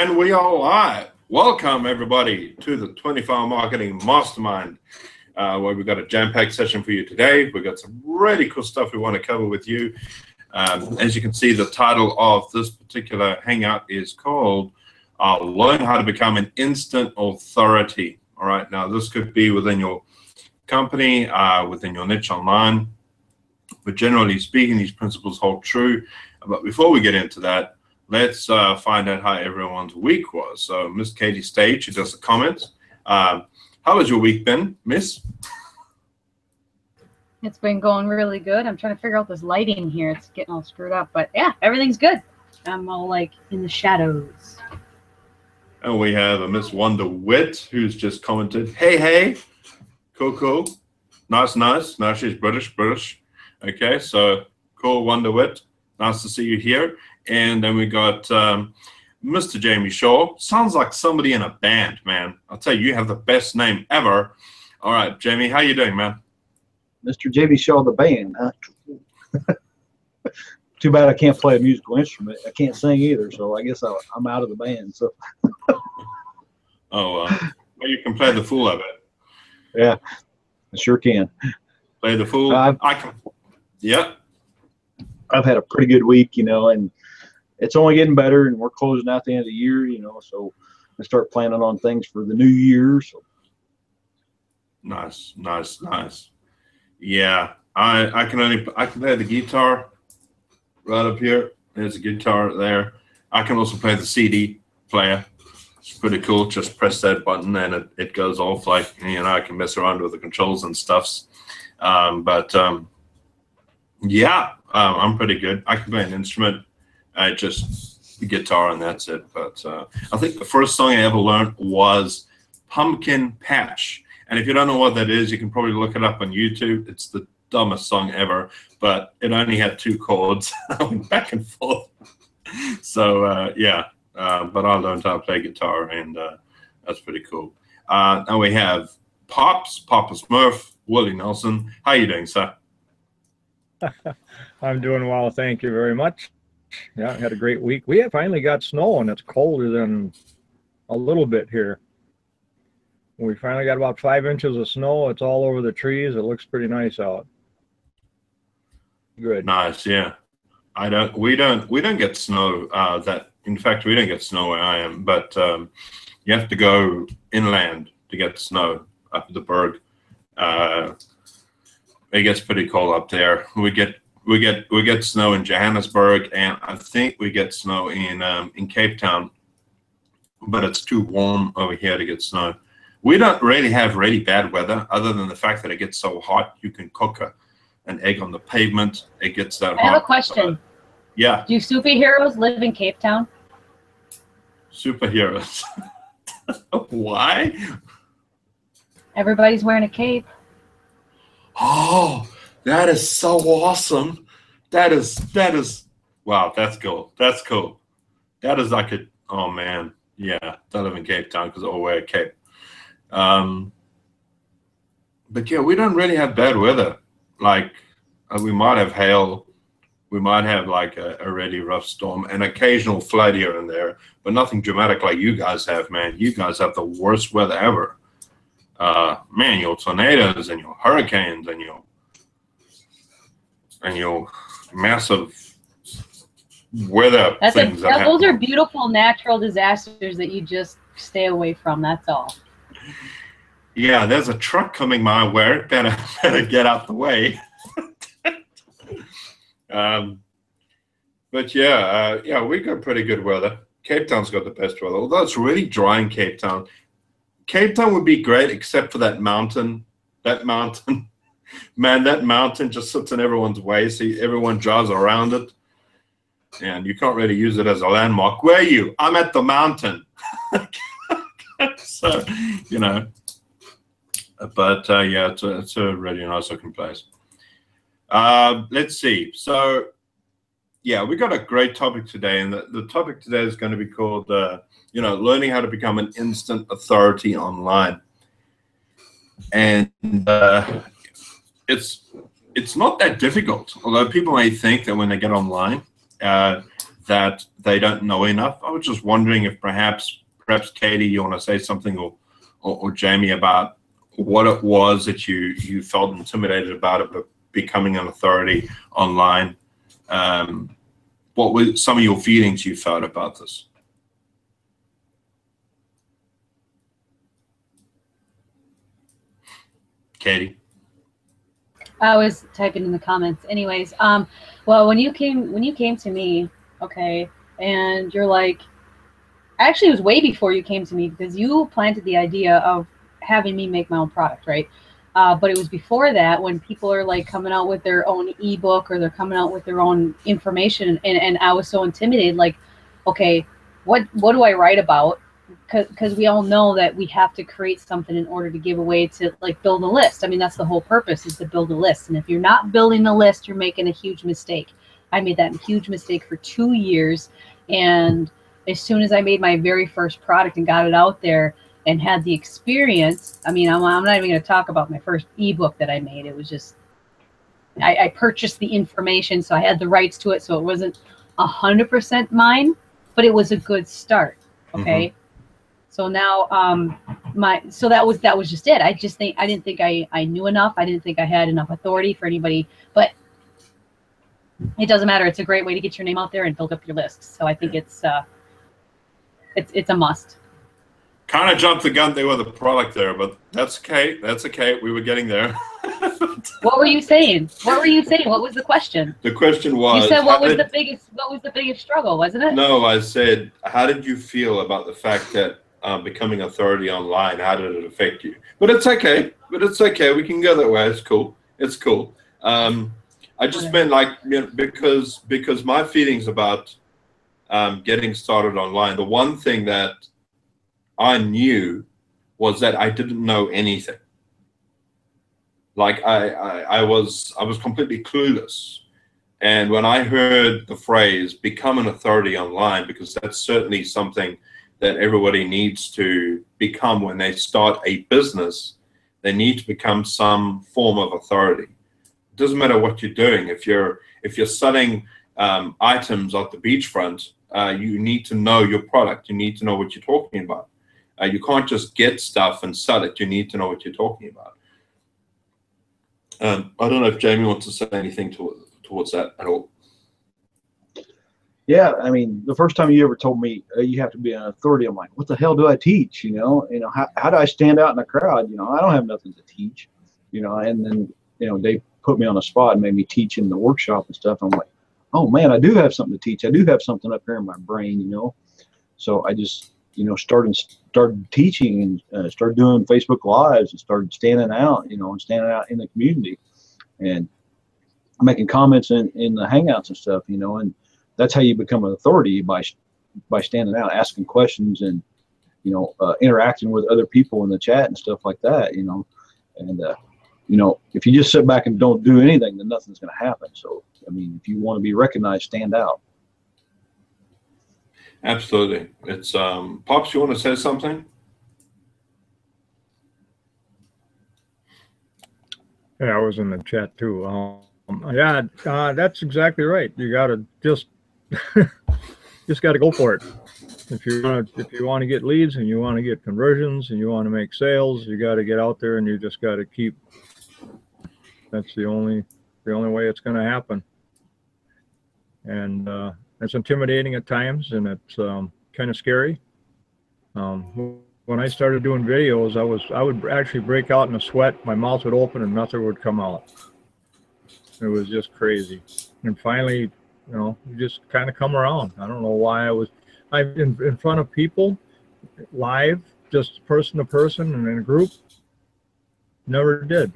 And we are live. Welcome, everybody, to the 24-Hour Marketing Mastermind, where we've got a jam-packed session for you today. We've got some really cool stuff we want to cover with you. As you can see, the title of this particular hangout is called Learn How to Become an Instant Authority. All right, now this could be within your company, within your niche online, but generally speaking, these principles hold true. But before we get into that, let's find out how everyone's week was. So Miss Katie Stage, she does the comments. How has your week been, Miss? It's been going really good. I'm trying to figure out this lighting here. It's getting all screwed up, but yeah, everything's good. I'm all like in the shadows. And we have a Miss Wonder Wit who's just commented, hey, cool, cool. Nice. Now she's British. Okay, so cool, Wonder Wit. Nice to see you here. And then we got Mr. Jamie Shaw. Sounds like somebody in a band, man. I'll tell you, you have the best name ever. All right, Jamie, how you doing, man? Mr. Jamie Shaw, the band. Huh? Too bad I can't play a musical instrument. I can't sing either, so I guess I'm out of the band. So. Well, you can play the fool of it. Yeah, I sure can. Play the fool. I can. Yeah. I've had a pretty good week, and it's only getting better, and we're closing out the end of the year, so I start planning on things for the new year. So. Nice. Yeah, I can play the guitar right up here. There's a guitar there. I can also play the CD player. It's pretty cool. Just press that button and it goes off like, I can mess around with the controls and stuffs. Yeah, I'm pretty good. I can play an instrument. Just the guitar and that's it. But I think the first song I ever learned was Pumpkin Patch. And if you don't know what that is, you can probably look it up on YouTube. It's the dumbest song ever, but it only had 2 chords. I went back and forth. So, yeah, but I learned how to play guitar, and that's pretty cool. Now we have Papa Smurf, Willie Nelson. How you doing, sir? I'm doing well, thank you very much. Yeah, I had a great week. We have finally got snow, and it's colder than a little bit here. We finally got about 5 inches of snow. It's all over the trees. It looks pretty nice out. Good. Nice, yeah. We don't get snow. In fact, we don't get snow where I am. But you have to go inland to get snow up at the Berg. It gets pretty cold up there. We get snow in Johannesburg, and I think we get snow in Cape Town. But it's too warm over here to get snow. We don't really have really bad weather, other than the fact that it gets so hot you can cook an egg on the pavement. It gets that hot. I have a question. Yeah. Do superheroes live in Cape Town? Superheroes. Why? Everybody's wearing a cape. Oh, that is so awesome. That is wow, that's cool. That's cool. That is like oh man. Yeah, they live in Cape Town because they all wear a cape. But yeah, we don't really have bad weather. Like we might have hail, we might have like a really rough storm, an occasional flood here and there, but nothing dramatic like you guys have, man. You guys have the worst weather ever. Man, your tornadoes and your hurricanes and your massive weather things. Those are beautiful natural disasters that you just stay away from. That's all. Yeah, there's a truck coming my way. Better get out the way. But yeah, we got pretty good weather. Cape Town's got the best weather, although it's really dry in Cape Town. Cape Town would be great except for that mountain. Man, that mountain just sits in everyone's way. See, everyone drives around it, and you can't really use it as a landmark. Where are you? I'm at the mountain. So, but yeah, it's a really nice looking place. Let's see. So, yeah, we got a great topic today, and the topic today is going to be called, learning how to become an instant authority online. And it's not that difficult, although people may think that when they get online, that that they don't know enough. I was just wondering if perhaps Katie, you want to say something, or Jamie, about what it was that you felt intimidated about it, but becoming an authority online. What were some of your feelings you felt about this? Katie? I was typing in the comments. Anyways, well, when you came to me, okay, and you're like, actually, it was way before you came to me, because you planted the idea of having me make my own product, right? But it was before that, when people are like coming out with their own ebook, or they're coming out with their own information, and I was so intimidated, like, okay, what do I write about? Because we all know that we have to create something in order to give away, to like build a list. I mean, that's the whole purpose, is to build a list. And if you're not building a list, you're making a huge mistake. I made that huge mistake for 2 years. And as soon as I made my very first product and got it out there and had the experience, I mean, I'm not even going to talk about my first ebook that I made. It was just, I purchased the information, so I had the rights to it. So it wasn't 100% mine, but it was a good start. Okay. Mm-hmm. So now, so that was just it. I didn't think I knew enough. I didn't think I had enough authority for anybody, but it doesn't matter. It's a great way to get your name out there and build up your list. So I think it's a must. Kind of jumped the gun there with the product there, but that's okay. That's okay. We were getting there. What were you saying? What was the question? The question was, you said what was the biggest struggle, wasn't it? No, I said, how did you feel about the fact that becoming authority online, how did it affect you? But it's okay. We can go that way. It's cool. I just meant, like, you know, because my feelings about getting started online, the one thing that I knew was that I didn't know anything. Like I was completely clueless. And when I heard the phrase become an authority online, because that's certainly something that everybody needs to become when they start a business, they need to become some form of authority. It doesn't matter what you're doing. If you're selling items at the beachfront, you need to know your product. You need to know what you're talking about. You can't just get stuff and sell it. You need to know what you're talking about. I don't know if Jamie wants to say anything towards that at all. Yeah, I mean, the first time you ever told me you have to be an authority, I'm like, what the hell do I teach? You know, how do I stand out in the crowd? You know, I don't have nothing to teach. You know, and then, you know, they put me on the spot and made me teach in the workshop and stuff. I'm like, oh man, I do have something to teach. I do have something up here in my brain, you know. So I just, you know, started teaching and started doing Facebook Lives and started standing out, you know, and standing out in the community and making comments in the Hangouts and stuff, you know. And that's how you become an authority, by standing out, asking questions, and, you know, interacting with other people in the chat and stuff like that, you know. And you know, if you just sit back and don't do anything, then nothing's going to happen. So, I mean, if you want to be recognized, stand out. Absolutely. It's Pops, you want to say something? Yeah, I was in the chat too. Yeah, that's exactly right. You got to just got to go for it. If you want to get leads and you want to get conversions and you want to make sales, you got to get out there and you just got to keep. That's the only way it's going to happen. And it's intimidating at times, and it's kind of scary. When I started doing videos, I would actually break out in a sweat. My mouth would open and nothing would come out. It was just crazy. And finally, you know, you just kind of come around. I don't know why I'm in front of people, live, just person to person and in a group. Never did.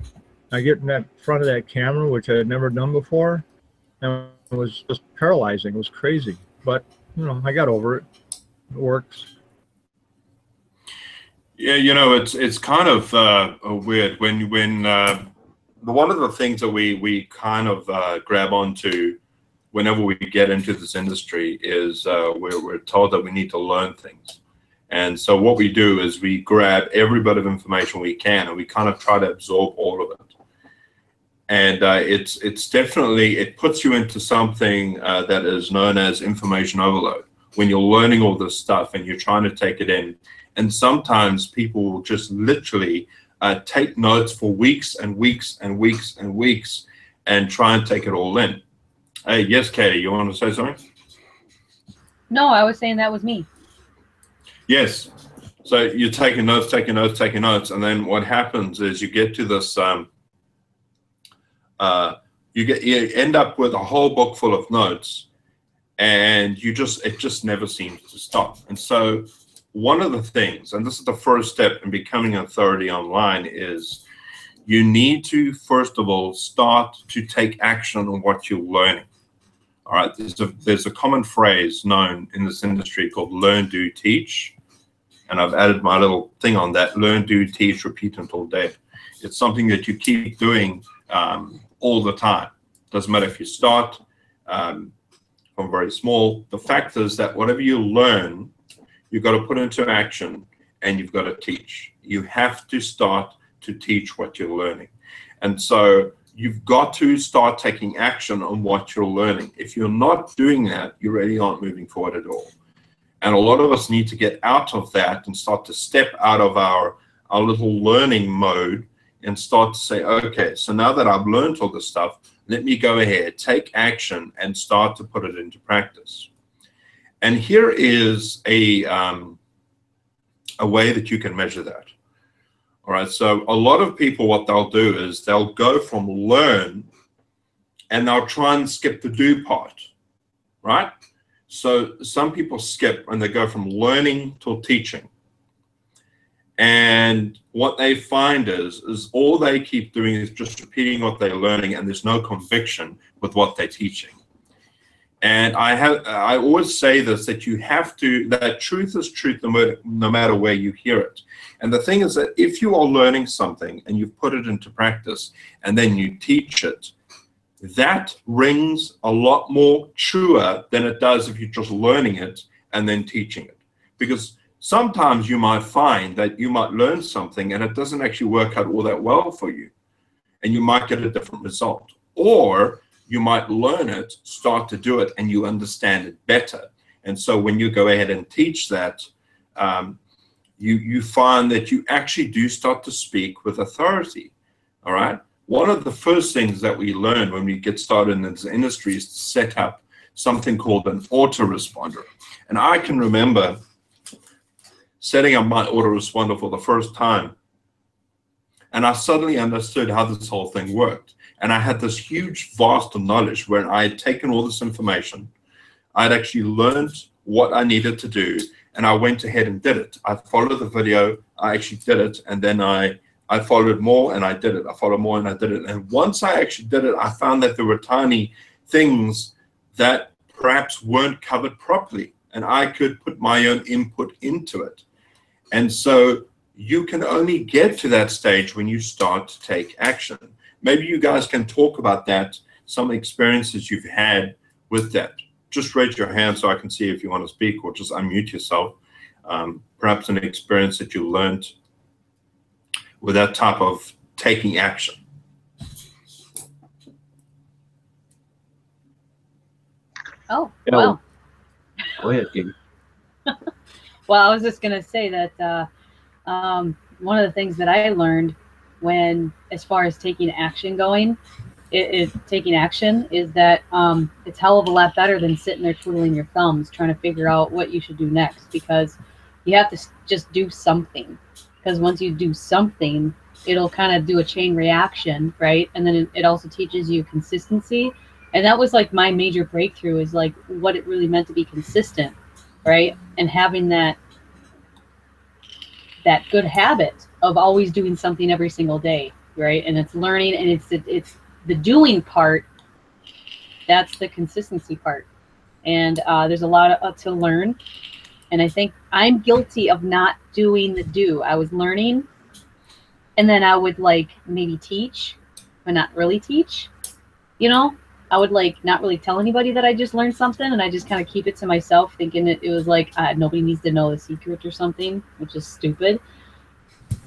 I get in that front of that camera, which I had never done before, and it was just paralyzing. It was crazy, but you know, I got over it. It works. Yeah, you know, it's kind of weird when one of the things that we kind of grab onto whenever we get into this industry is we're told that we need to learn things. And so what we do is we grab every bit of information we can and we kind of try to absorb all of it. And it's definitely, it puts you into something that is known as information overload. When you're learning all this stuff and you're trying to take it in, and sometimes people will just literally take notes for weeks and weeks and weeks and weeks and try and take it all in. Hey, yes, Katie, you want to say something? No, I was saying that was me. Yes. So you're taking notes, taking notes, taking notes, and then what happens is you get to this. You end up with a whole book full of notes, and it just never seems to stop. And so one of the things, and this is the first step in becoming an authority online, is you need to first of all start to take action on what you're learning. All right, there's a common phrase known in this industry called learn, do, teach. And I've added my little thing on that: learn, do, teach, repeat until dead. It's something that you keep doing all the time. Doesn't matter if you start from very small. The fact is that whatever you learn, you've got to put into action, and you've got to teach. You have to start to teach what you're learning. And so you've got to start taking action on what you're learning. If you're not doing that, you really aren't moving forward at all. And a lot of us need to get out of that and start to step out of our little learning mode and start to say, okay, so now that I've learned all this stuff, let me go ahead, take action, and start to put it into practice. And here is a way that you can measure that. All right, so a lot of people, what they'll do is they'll go from learn and they'll try and skip the do part, right? So some people skip and they go from learning to teaching. And what they find is all they keep doing is just repeating what they're learning, and there's no conviction with what they're teaching. And I always say this, that you have to, that truth is truth no matter where you hear it. And the thing is that if you are learning something and you've put it into practice and then you teach it, that rings a lot more truer than it does if you're just learning it and then teaching it. Because sometimes you might find that you might learn something and it doesn't actually work out all that well for you, and you might get a different result. Or you might learn it, start to do it, and you understand it better. And so when you go ahead and teach that, you find that you actually do start to speak with authority. All right. One of the first things that we learn when we get started in this industry is to set up something called an autoresponder. And I can remember setting up my autoresponder for the first time, and I suddenly understood how this whole thing worked. And I had this huge, vast knowledge where I had taken all this information. I'd actually learned what I needed to do, and I went ahead and did it. I followed the video, I actually did it, and then I followed more and I did it. I followed more and I did it. And once I actually did it, I found that there were tiny things that perhaps weren't covered properly, and I could put my own input into it. And so you can only get to that stage when you start to take action. Maybe you guys can talk about that, some experiences you've had with that. Just raise your hand so I can see if you want to speak, or just unmute yourself. Perhaps an experience that you learned with that type of taking action. Oh, Yeah, well. Go ahead, Katie. Well, I was just going to say that one of the things that I learned as far as taking action going, taking action is that it's hell of a lot better than sitting there twiddling your thumbs trying to figure out what you should do next, because you have to just do something. Because once you do something, it'll kind of do a chain reaction, right? And then it also teaches you consistency. And that was like my major breakthrough, is like what it really meant to be consistent, right? And having that good habit of always doing something every single day, right? And it's learning, and it's the doing part. That's the consistency part. And there's a lot to learn. And I think I'm guilty of not doing the do. I was learning, and then I would like maybe teach, but not really teach. You know, I would like not really tell anybody that I just learned something, and I just kind of keep it to myself, thinking it was like nobody needs to know the secret or something, which is stupid.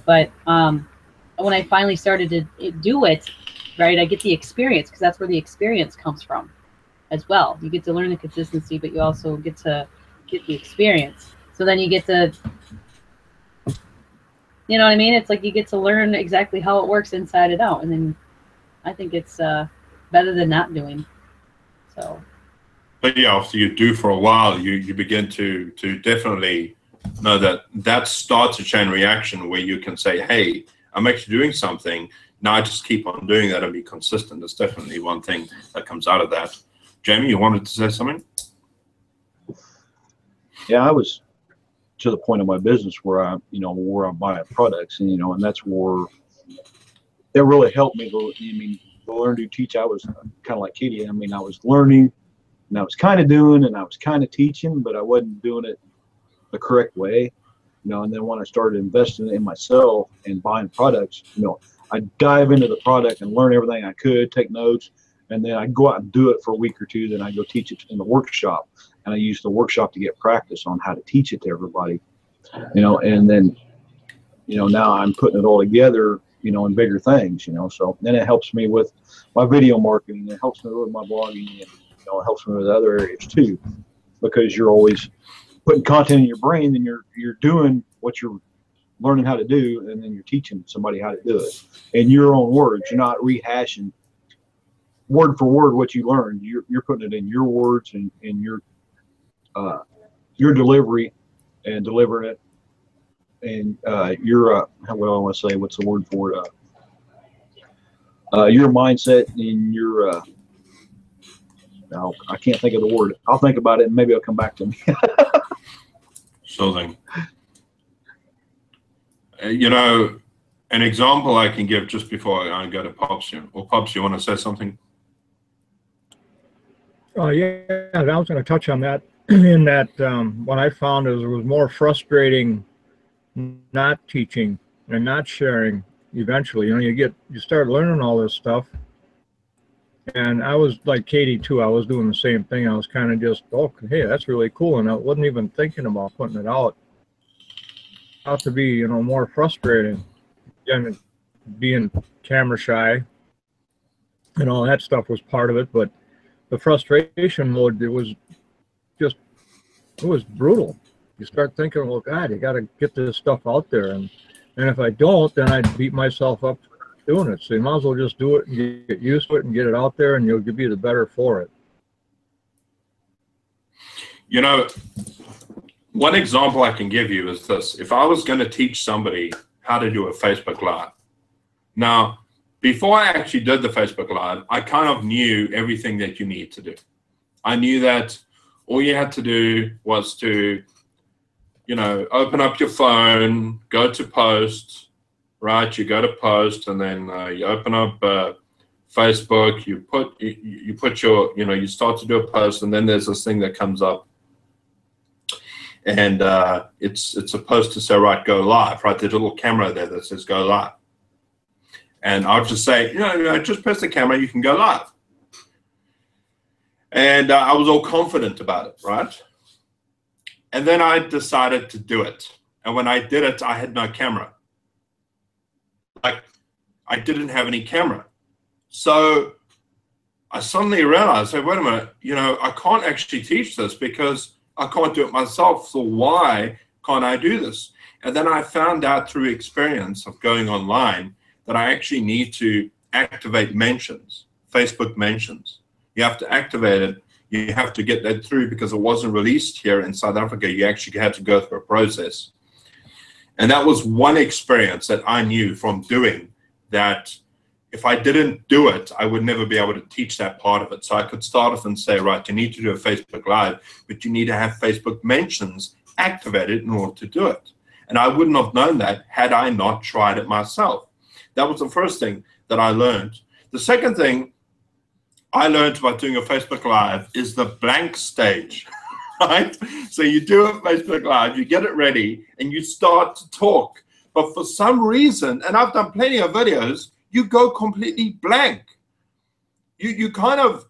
But when I finally started to do it, right? I get the experience because that's where the experience comes from as well. You get to learn the consistency, but you also get to get the experience. So then you get to, you know what I mean? It's like you get to learn exactly how it works inside and out. And then I think it's better than not doing. So. But yeah, after you do for a while, you begin to definitely know that starts a chain reaction where you can say, hey, I'm actually doing something. Now I just keep on doing that and be consistent. That's definitely one thing that comes out of that. Jamie, you wanted to say something? Yeah, I was to the point of my business where I'm buying products, and and that's where it really helped me. To learn to teach, I was kind of like Katie. I was learning, and I was kind of doing, and I was kind of teaching, but I wasn't doing it the correct way, And then when I started investing in myself and buying products, I'd dive into the product and learn everything I could, take notes, and then I'd go out and do it for a week or two. Then I'd go teach it in the workshop, and I used the workshop to get practice on how to teach it to everybody, And then, now I'm putting it all together, in bigger things, So then it helps me with my video marketing. It helps me with my blogging, and it helps me with other areas too, because you're always putting content in your brain, and you're doing what you're learning how to do, and then you're teaching somebody how to do it in your own words. You're not rehashing word for word what you learned. You're putting it in your words and in your delivery and delivering it. And your what do I want to say? What's the word for it? Your mindset and your now I can't think of the word. I'll think about it and maybe it'll come back to me. Something. An example I can give just before I go to Pops. Pops, you want to say something? Yeah, I was going to touch on that. In that, what I found is it was more frustrating not teaching and not sharing. Eventually, you start learning all this stuff, and I was like Katie too. I was doing the same thing. I was kind of just, hey, that's really cool, and I wasn't even thinking about putting it out. Out to be, more frustrating, and being camera shy, and all that stuff was part of it. But the frustration mode, it was brutal. You start thinking, well, God, you got to get this stuff out there, and if I don't, then I'd beat myself up doing it. So you might as well just do it and get used to it and get it out there, and you'll be the better for it. One example I can give you is this. If I was going to teach somebody how to do a Facebook Live, now, before I actually did the Facebook Live, I kind of knew everything that you need to do. I knew that all you had to do was to, open up your phone, go to post, right? You go to post, and then you open up Facebook, you put your, you start to do a post, and then there's this thing that comes up. And it's supposed to say, right, go live, right? There's a little camera there that says go live. And I'll just say, just press the camera, you can go live. And I was all confident about it, right? And then I decided to do it. And when I did it, I had no camera. Like, I didn't have any camera. So I suddenly realized, wait a minute, I can't actually teach this because I can't do it myself. So why can't I do this? And then I found out through experience of going online that I actually need to activate mentions, Facebook mentions. You have to activate it. You have to get that through because it wasn't released here in South Africa. You actually had to go through a process. And that was one experience that I knew from doing that. If I didn't do it, I would never be able to teach that part of it. So I could start off and say, right, you need to do a Facebook Live, but you need to have Facebook mentions activated in order to do it. And I wouldn't have known that had I not tried it myself. That was the first thing that I learned. The second thing I learned about doing a Facebook Live is the blank stage, right? So you do a Facebook Live, you get it ready, and you start to talk. But for some reason, and I've done plenty of videos, you go completely blank. You kind of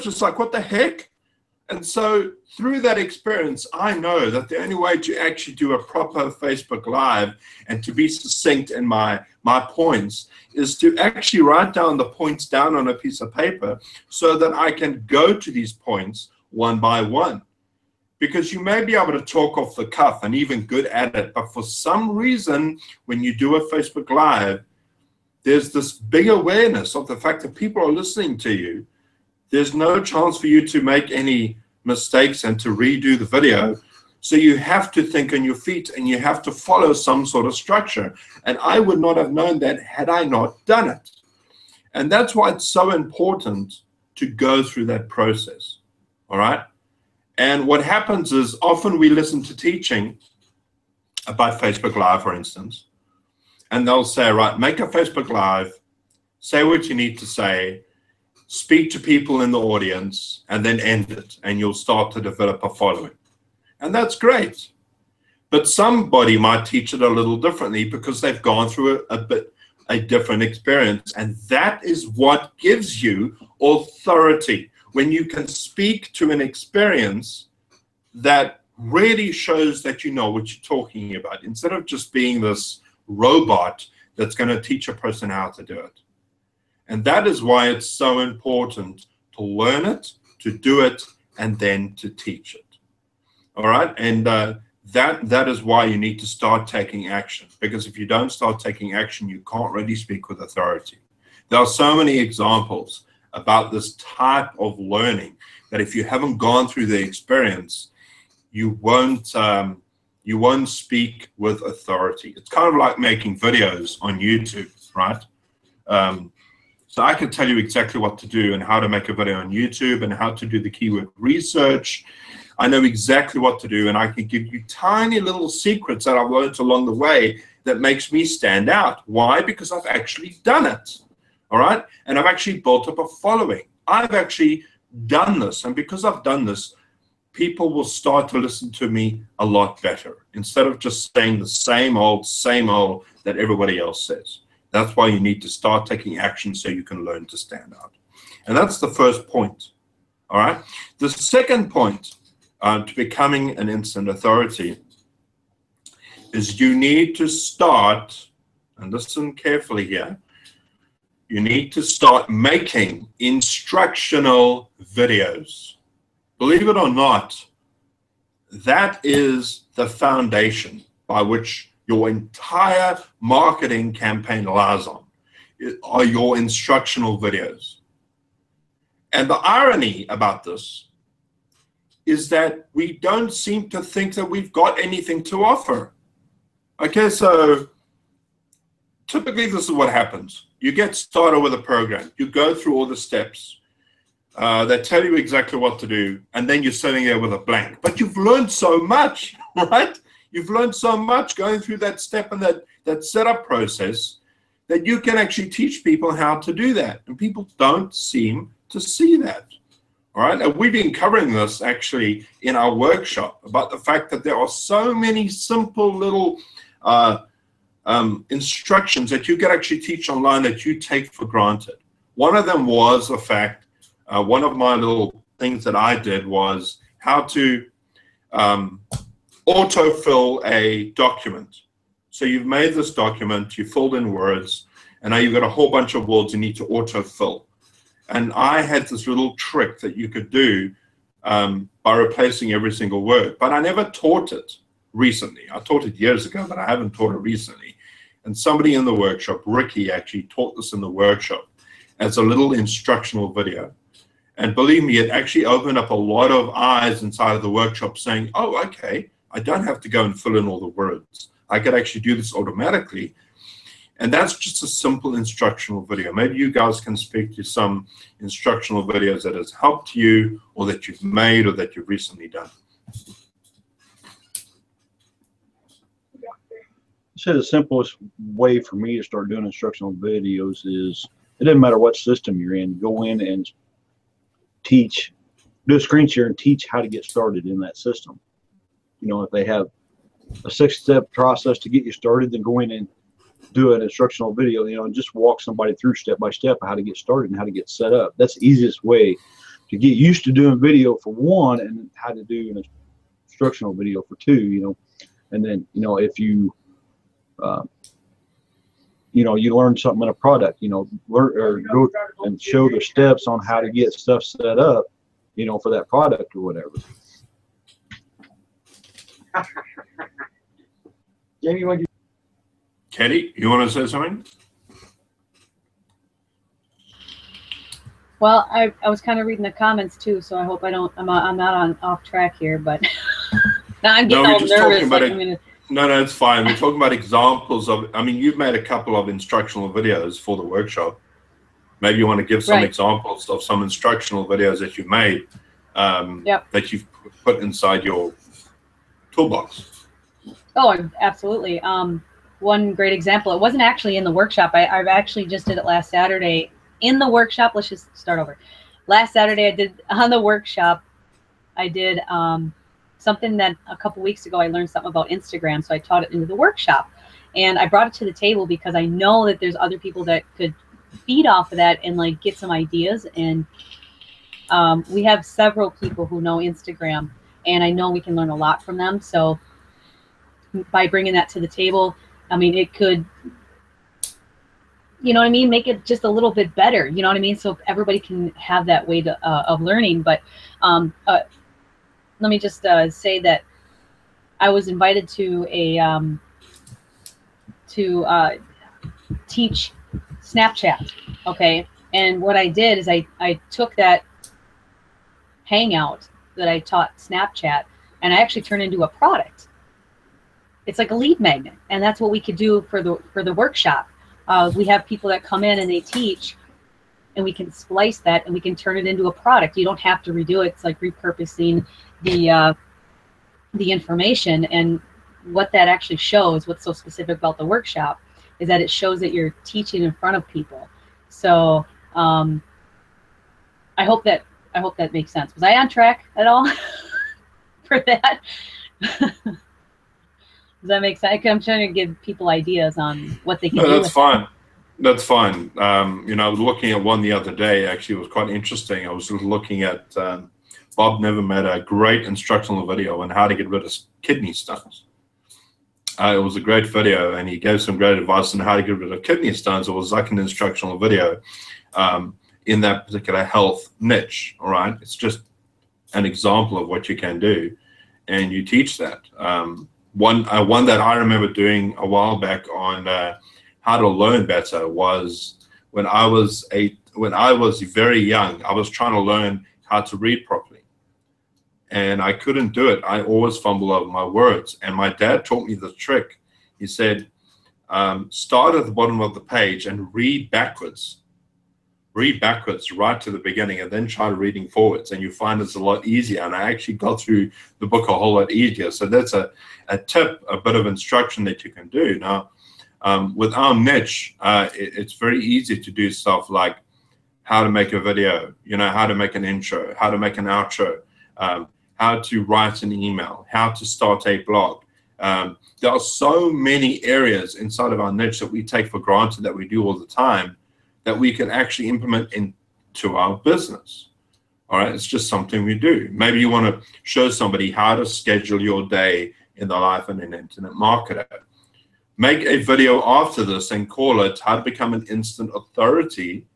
just like, what the heck? And so through that experience, I know that the only way to actually do a proper Facebook Live and to be succinct in my points is to actually write down the points down on a piece of paper so that I can go to these points one by one. Because you may be able to talk off the cuff and even good at it, but for some reason, when you do a Facebook Live, there's this big awareness of the fact that people are listening to you. There's no chance for you to make any mistakes and to redo the video. So you have to think on your feet and you have to follow some sort of structure. And I would not have known that had I not done it. And that's why it's so important to go through that process. All right. And what happens is often we listen to teaching about Facebook Live, for instance, and they'll say, right, make a Facebook Live, say what you need to say, speak to people in the audience, and then end it, and you'll start to develop a following. And that's great. But somebody might teach it a little differently because they've gone through a different experience. And that is what gives you authority. When you can speak to an experience that really shows that you know what you're talking about, instead of just being this robot that's going to teach a person how to do it. And that is why it's so important to learn it, to do it, and then to teach it. All right? And that is why you need to start taking action. Because if you don't start taking action, you can't really speak with authority. There are so many examples about this type of learning that if you haven't gone through the experience, you won't speak with authority. It's kind of like making videos on YouTube, right? So I can tell you exactly what to do and how to make a video on YouTube and how to do the keyword research. I know exactly what to do, and I can give you tiny little secrets that I've learned along the way that makes me stand out. Why? Because I've actually done it. All right? And I've actually built up a following. I've actually done this. And because I've done this, people will start to listen to me a lot better instead of just saying the same old that everybody else says. That's why you need to start taking action so you can learn to stand out. And that's the first point. All right? The second point to becoming an instant authority is you need to start, and listen carefully here, you need to start making instructional videos. Believe it or not, that is the foundation by which your entire marketing campaign relies on, are your instructional videos. And the irony about this is that we don't seem to think that we've got anything to offer. Okay, so typically this is what happens. You get started with a program. You go through all the steps. They tell you exactly what to do, and then you're sitting there with a blank. But you've learned so much, right? You've learned so much going through that step and that setup process that you can actually teach people how to do that. And people don't seem to see that. All right, and we've been covering this actually in our workshop about the fact that there are so many simple little instructions that you can actually teach online that you take for granted. One of them was the fact, one of my little things that I did was how to autofill a document. So you've made this document, you filled in words, and now you've got a whole bunch of words you need to autofill. And I had this little trick that you could do by replacing every single word, but I never taught it recently. I taught it years ago, but I haven't taught it recently. And somebody in the workshop, Ricky, actually taught this in the workshop as a little instructional video. And believe me, it actually opened up a lot of eyes inside of the workshop saying, oh, okay, I don't have to go and fill in all the words. I could actually do this automatically. And that's just a simple instructional video. Maybe you guys can speak to some instructional videos that has helped you or that you've made or that you've recently done. So the simplest way for me to start doing instructional videos is, it doesn't matter what system you're in, go in and teach, do a screen share and teach how to get started in that system. You know, if they have a 6-step process to get you started, then go in and do an instructional video, you know, and just walk somebody through step by step how to get started and how to get set up. That's the easiest way to get used to doing video for one, and how to do an instructional video for two, you know. And then, you know, if you you know, you learn something in a product, you know, learn or go and show the steps on how to get stuff set up, you know, for that product or whatever. Jamie, what you? Katie, you want to say something? Well, I was kind of reading the comments too, so I hope I'm not on off track here, but now I'm getting all nervous. Like, no, it's fine. We're talking about examples of, I mean, you've made a couple of instructional videos for the workshop. Maybe you want to give some examples of some instructional videos that you've made that you've put inside your toolbox. Oh, absolutely. One great example, it wasn't actually in the workshop. I actually just did it last Saturday in the workshop. Let's just start over. Last Saturday I did on the workshop, I did something that a couple weeks ago I learned something about Instagram, so I taught it into the workshop, and I brought it to the table because I know that there's other people that could feed off of that and like get some ideas. And we have several people who know Instagram, and I know we can learn a lot from them. So by bringing that to the table, I mean, it could, you know what I mean, make it just a little bit better, you know what I mean, so everybody can have that way to, of learning. But let me just say that I was invited to a teach Snapchat, okay? And what I did is I took that hangout that I taught Snapchat, and I actually turned it into a product. It's like a lead magnet, and that's what we could do for the workshop. We have people that come in and they teach, and we can splice that and we can turn it into a product. You don't have to redo it. It's like repurposing the information. And what that actually shows, what's so specific about the workshop, is that it shows that you're teaching in front of people. So I hope that makes sense. Was I on track at all for that? Does that make sense? I'm trying to give people ideas on what they can do. No, that's fine. That's fine. You know, I was looking at one the other day. Actually, it was quite interesting. I was looking at Bob Never made a great instructional video on how to get rid of kidney stones. It was a great video, and he gave some great advice on how to get rid of kidney stones. It was like an instructional video in that particular health niche. All right, it's just an example of what you can do, and you teach that. One that I remember doing a while back on how to learn better was when I was very young. I was trying to learn how to read properly, and I couldn't do it. I always fumble over my words, and my dad taught me the trick. He said, start at the bottom of the page and read backwards. Read backwards right to the beginning, and then try reading forwards, and you find it's a lot easier. And I actually got through the book a whole lot easier. So that's a tip, a bit of instruction that you can do. Now, with our niche, it's very easy to do stuff like how to make a video, you know, how to make an intro, how to make an outro, how to write an email, how to start a blog. There are so many areas inside of our niche that we take for granted that we do all the time, that we can actually implement into our business. All right, it's just something we do. Maybe you want to show somebody how to schedule your day in the life of an internet marketer. Make a video after this and call it how to become an instant authority,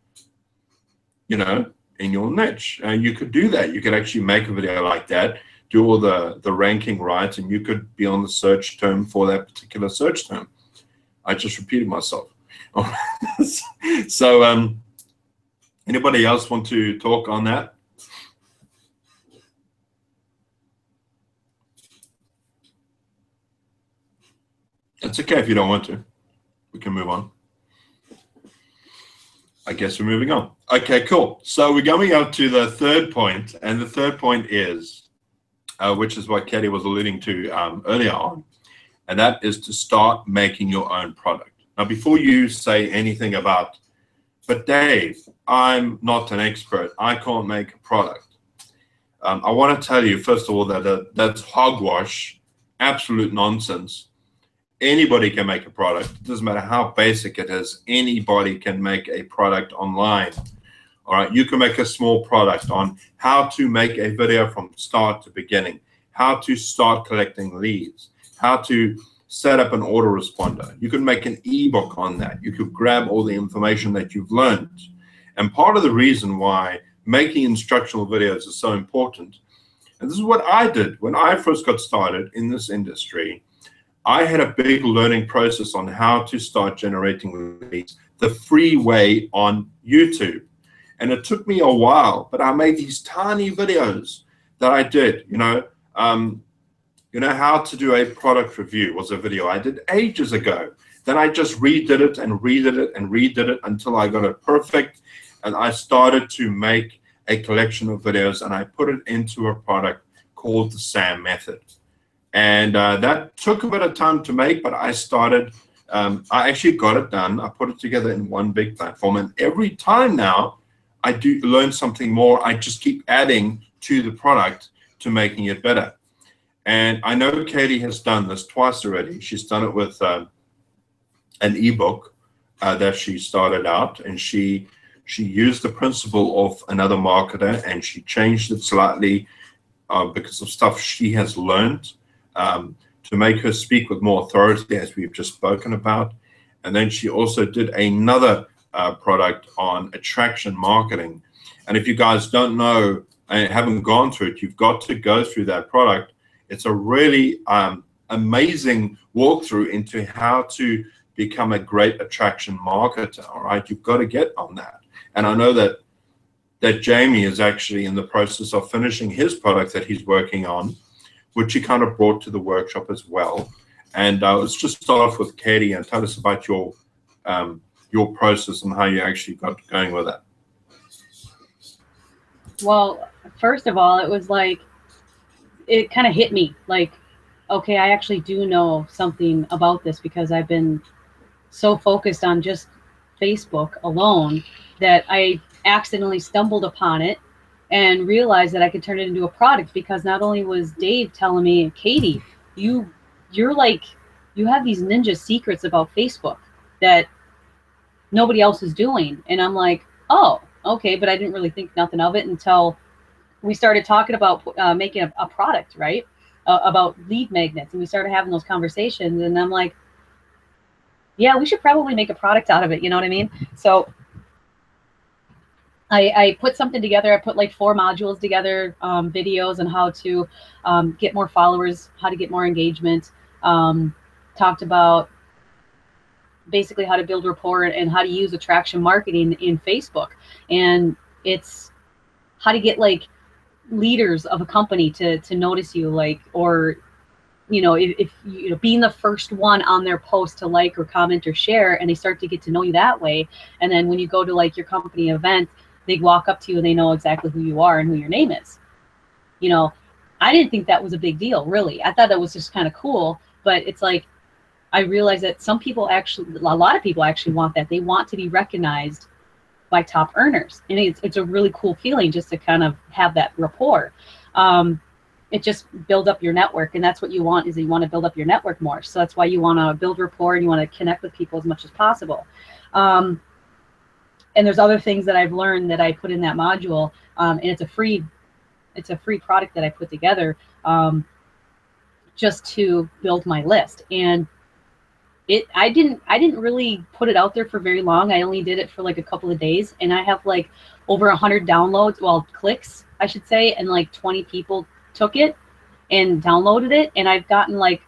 you know, in your niche. And you could do that. You could actually make a video like that, do all the ranking right, and you could be on the search term for that particular search term. I just repeated myself. So anybody else want to talk on that? It's okay if you don't want to. We can move on. I guess we're moving on. Okay, cool. So we're going up to the third point, and the third point is, which is what Katie was alluding to earlier on, and that is to start making your own product. Now, before you say anything about, but Dave, I'm not an expert, I can't make a product. I want to tell you, first of all, that that's hogwash, absolute nonsense. Anybody can make a product. It doesn't matter how basic it is. Anybody can make a product online. All right, you can make a small product on how to make a video from start to beginning, how to start collecting leads, how to set up an autoresponder. You can make an ebook on that. You could grab all the information that you've learned. And part of the reason why making instructional videos is so important, and this is what I did when I first got started in this industry, I had a big learning process on how to start generating leads the free way on YouTube. And it took me a while, but I made these tiny videos that I did, how to do a product review was a video I did ages ago. Then I just redid it and redid it and redid it until I got it perfect. And I started to make a collection of videos and I put it into a product called the SAM method. And that took a bit of time to make, but I started, I actually got it done. I put it together in one big platform. And every time now, I do learn something more. I just keep adding to the product to making it better. And I know Katie has done this twice already. She's done it with an ebook that she started out, and she used the principle of another marketer, and she changed it slightly because of stuff she has learned to make her speak with more authority, as we've just spoken about. And then she also did another product on attraction marketing. And if you guys don't know and haven't gone through it, you've got to go through that product. It's a really amazing walkthrough into how to become a great attraction marketer. All right, you've got to get on that. And I know that Jamie is actually in the process of finishing his product that he's working on, which he kind of brought to the workshop as well. And let's just start off with Katie and tell us about your process and how you actually got going with that. Well, first of all, it was like, it kind of hit me like, okay, I actually do know something about this because I've been so focused on just Facebook alone that I accidentally stumbled upon it and realized that I could turn it into a product, because not only was Dave telling me, Katie, you're like, you have these ninja secrets about Facebook that nobody else is doing. And I'm like, oh, okay, but I didn't really think nothing of it until we started talking about making a product, right? About lead magnets. And we started having those conversations, and I'm like, yeah, we should probably make a product out of it. You know what I mean? So I put something together. I put like 4 modules together, videos on how to get more followers, how to get more engagement. Talked about basically how to build rapport and how to use attraction marketing in Facebook. And it's how to get like leaders of a company to notice you, like, or if being the first one on their post to like or comment or share, and they start to get to know you that way. And then when you go to like your company event, they walk up to you and they know exactly who you are and who your name is. I didn't think that was a big deal, really. I thought that was just kind of cool, but it's like, I realized that some people actually, a lot of people actually want that. They want to be recognized by top earners. And it's a really cool feeling just to kind of have that rapport. It just build up your network, and that's what you want, is you want to build up your network more. So that's why you want to build rapport and you want to connect with people as much as possible. And there's other things that I've learned that I put in that module, and it's a free product that I put together just to build my list. And I didn't really put it out there for very long. I only did it for like a couple of days, and I have like over 100 downloads, well, clicks, I should say, and like 20 people took it and downloaded it. And I've gotten like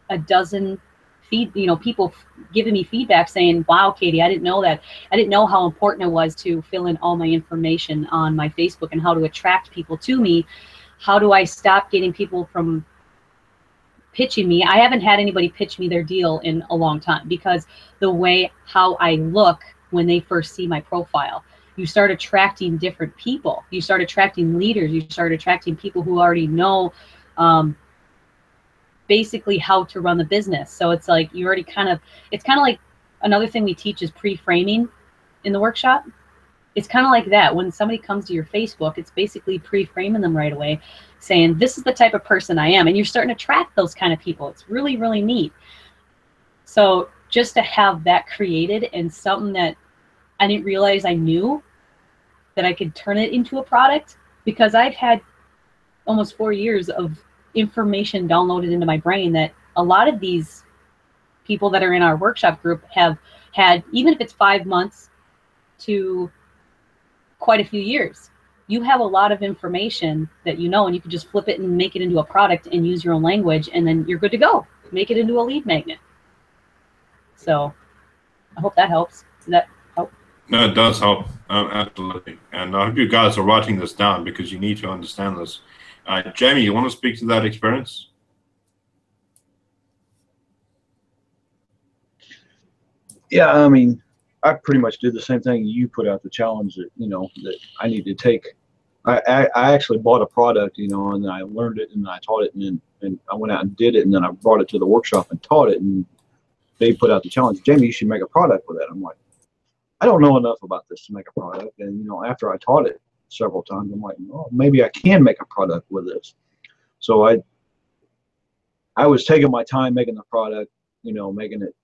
a dozen people giving me feedback saying, wow, Katie, I didn't know that. I didn't know how important it was to fill in all my information on my Facebook and how to attract people to me. How do I stop getting people from pitching me? I haven't had anybody pitch me their deal in a long time, because the way how I look when they first see my profile, you start attracting different people. You start attracting leaders. You start attracting people who already know basically how to run the business. So it's like you already it's kind of like another thing we teach is pre-framing in the workshop. It's kind of like that. When somebody comes to your Facebook, it's basically pre-framing them right away, saying, this is the type of person I am. And you're starting to attract those kind of people. It's really, really neat. So just to have that created, and something that I didn't realize I knew, that I could turn it into a product, because I've had almost 4 years of information downloaded into my brain that a lot of these people that are in our workshop group have had, even if it's 5 months to quite a few years. You have a lot of information that you know, and you can just flip it and make it into a product and use your own language, and then you're good to go. Make it into a lead magnet. So I hope that helps. Does that help? No, it does help, absolutely. And I hope you guys are writing this down because you need to understand this. Jamie, you want to speak to that experience? Yeah, I mean, I pretty much did the same thing. You put out the challenge that, you know, that I need to take. I actually bought a product, you know, and I learned it and I taught it, and I went out and did it, and then I brought it to the workshop and taught it, and they put out the challenge, Jamie, you should make a product with it. I'm like, I don't know enough about this to make a product. And, you know, after I taught it several times, I'm like, oh, maybe I can make a product with this. So I was taking my time making the product, you know, making it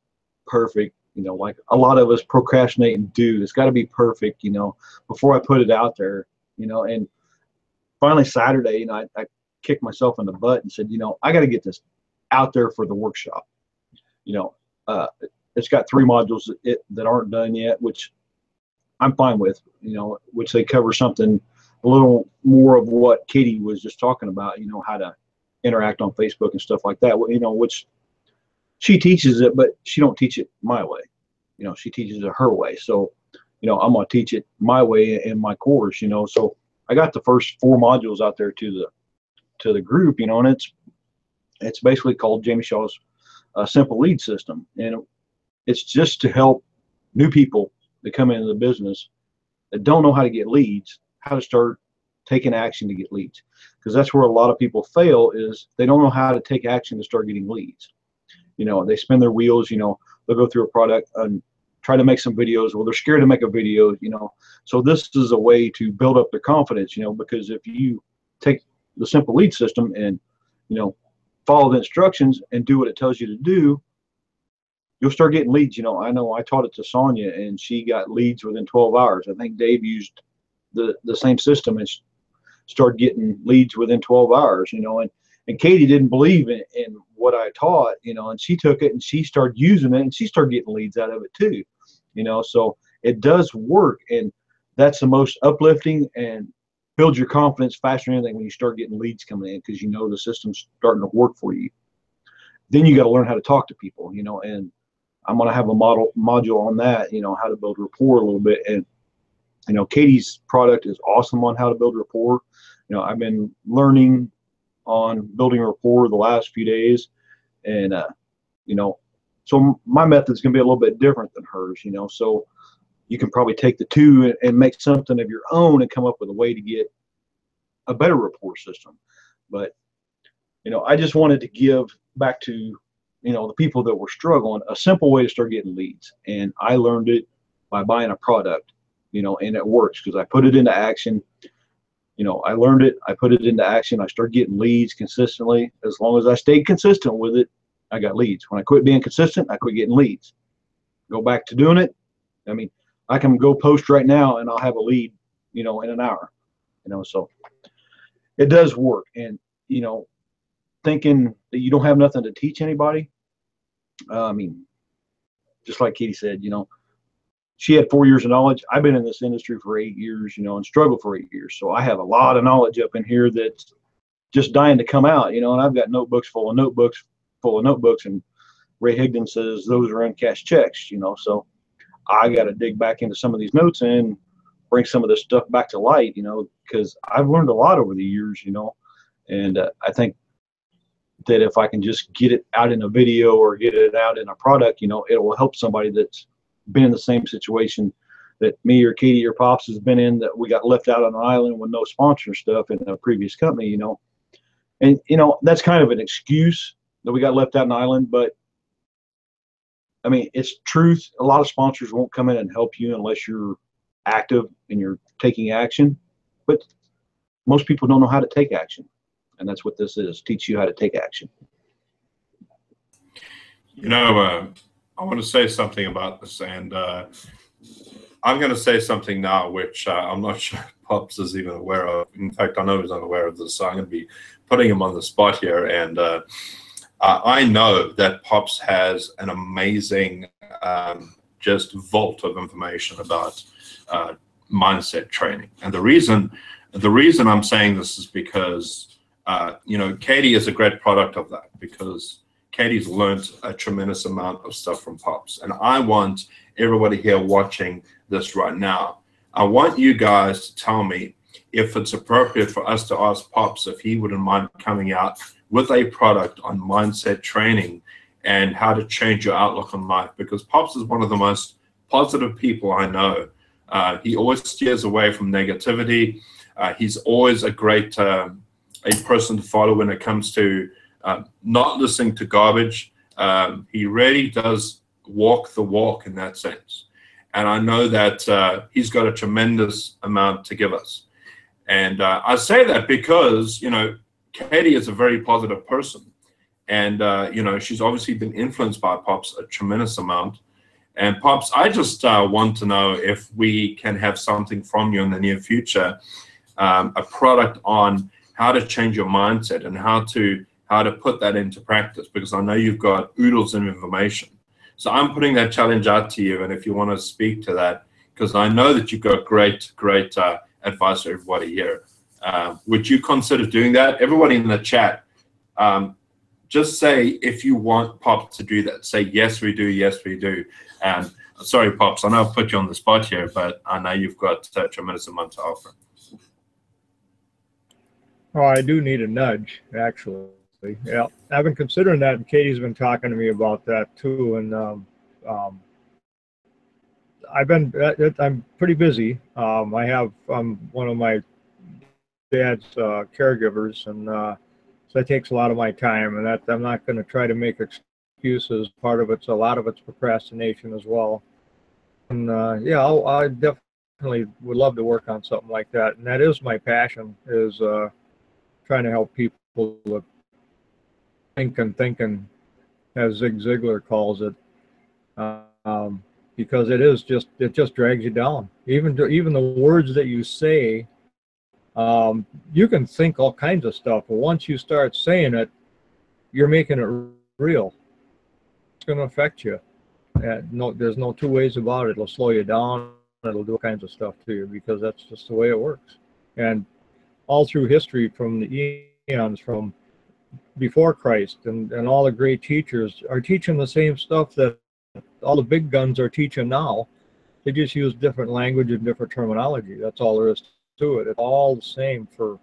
perfect. You know, like a lot of us procrastinate and do. It's got to be perfect, you know, before I put it out there, you know. And finally Saturday, you know, I kicked myself in the butt and said, you know, I got to get this out there for the workshop. You know, it's got 3 modules that aren't done yet, which I'm fine with, you know, which they cover something a little more of what Katie was just talking about, you know, how to interact on Facebook and stuff like that, you know, which she teaches it, but she don't teach it my way. You know, she teaches it her way. So, you know, I'm going to teach it my way in my course, you know. So I got the first 4 modules out there to the group, you know, and it's basically called Jamie Shaw's Simple Lead System. And it's just to help new people that come into the business that don't know how to get leads, how to start taking action to get leads. Because that's where a lot of people fail, is they don't know how to take action to start getting leads. You know, they spin their wheels, you know, they'll go through a product and try to make some videos. Well, they're scared to make a video, you know. So this is a way to build up their confidence, you know, because if you take the Simple Lead System and, you know, follow the instructions and do what it tells you to do, you'll start getting leads. You know I taught it to Sonia, and she got leads within 12 hours. I think Dave used the same system and started getting leads within 12 hours, you know. And Katie didn't believe in what I taught, you know, and she took it and she started using it and she started getting leads out of it too, you know. So it does work, and that's the most uplifting and builds your confidence faster than anything when you start getting leads coming in, because you know the system's starting to work for you. Then you got to learn how to talk to people, you know, and I'm going to have a module on that, you know, how to build rapport a little bit. And, you know, Katie's product is awesome on how to build rapport. You know, I've been learning on building rapport the last few days, and you know, so my method's gonna be a little bit different than hers, you know. So you can probably take the two and make something of your own and come up with a way to get a better rapport system. But, you know, I just wanted to give back to, you know, the people that were struggling a simple way to start getting leads. And I learned it by buying a product, you know, and it works because I put it into action. You know, I learned it, I put it into action, I started getting leads consistently. As long as I stayed consistent with it, I got leads. When I quit being consistent, I quit getting leads. Go back to doing it. I mean, I can go post right now and I'll have a lead, you know, in an hour, you know. So it does work. And, you know, thinking that you don't have nothing to teach anybody, I mean, just like Katie said, you know, she had 4 years of knowledge. I've been in this industry for 8 years, you know, and struggled for 8 years. So I have a lot of knowledge up in here that's just dying to come out, you know, and I've got notebooks full of notebooks. And Ray Higdon says those are uncashed checks, you know. So I got to dig back into some of these notes and bring some of this stuff back to light, you know, because I've learned a lot over the years, you know. And I think that if I can just get it out in a video or get it out in a product, you know, it will help somebody that's been in the same situation that me or Katie or Pops has been in, that we got left out on an island with no sponsor stuff in a previous company, you know. And, you know, that's kind of an excuse that we got left out on an island, but I mean, it's truth. A lot of sponsors won't come in and help you unless you're active and you're taking action, but most people don't know how to take action. And that's what this is, teach you how to take action. You know, I want to say something about this, and I'm going to say something now which I'm not sure Pops is even aware of. In fact, I know he's unaware of this, so I'm going to be putting him on the spot here. And I know that Pops has an amazing just vault of information about mindset training. And the reason I'm saying this is because you know, Katie is a great product of that, because Katie's learned a tremendous amount of stuff from Pops. And I want everybody here watching this right now, I want you guys to tell me if it's appropriate for us to ask Pops if he wouldn't mind coming out with a product on mindset training and how to change your outlook on life, because Pops is one of the most positive people I know. He always steers away from negativity. He's always a great a person to follow when it comes to not listening to garbage. He really does walk the walk in that sense. And I know that he's got a tremendous amount to give us. And I say that because, you know, Katie is a very positive person. And, you know, she's obviously been influenced by Pops a tremendous amount. And Pops, I just want to know if we can have something from you in the near future, a product on how to change your mindset and how to put that into practice, because I know you've got oodles of information. So I'm putting that challenge out to you, and if you want to speak to that, because I know that you've got great advice for everybody here. Would you consider doing that? Everybody in the chat, just say if you want Pops to do that. Say, yes, we do, yes, we do. And sorry, Pops, I know I've put you on the spot here, but I know you've got a tremendous amount to offer. Oh, I do need a nudge, actually. Yeah, I've been considering that, and Katie's been talking to me about that too. And I'm pretty busy. I'm one of my dad's caregivers, and so that takes a lot of my time. And that I'm not going to try to make excuses. A lot of it's procrastination as well. And yeah, I definitely would love to work on something like that. And that is my passion, is trying to help people with thinking, as Zig Ziglar calls it, because it just drags you down. Even the words that you say, you can think all kinds of stuff, but once you start saying it, you're making it real. It's going to affect you. There's no two ways about it. It'll slow you down. It'll do all kinds of stuff to you, because that's just the way it works. And all through history, from the eons, from before Christ, and all the great teachers are teaching the same stuff that all the big guns are teaching now. They just use different language and different terminology. That's all there is to it. It's all the same for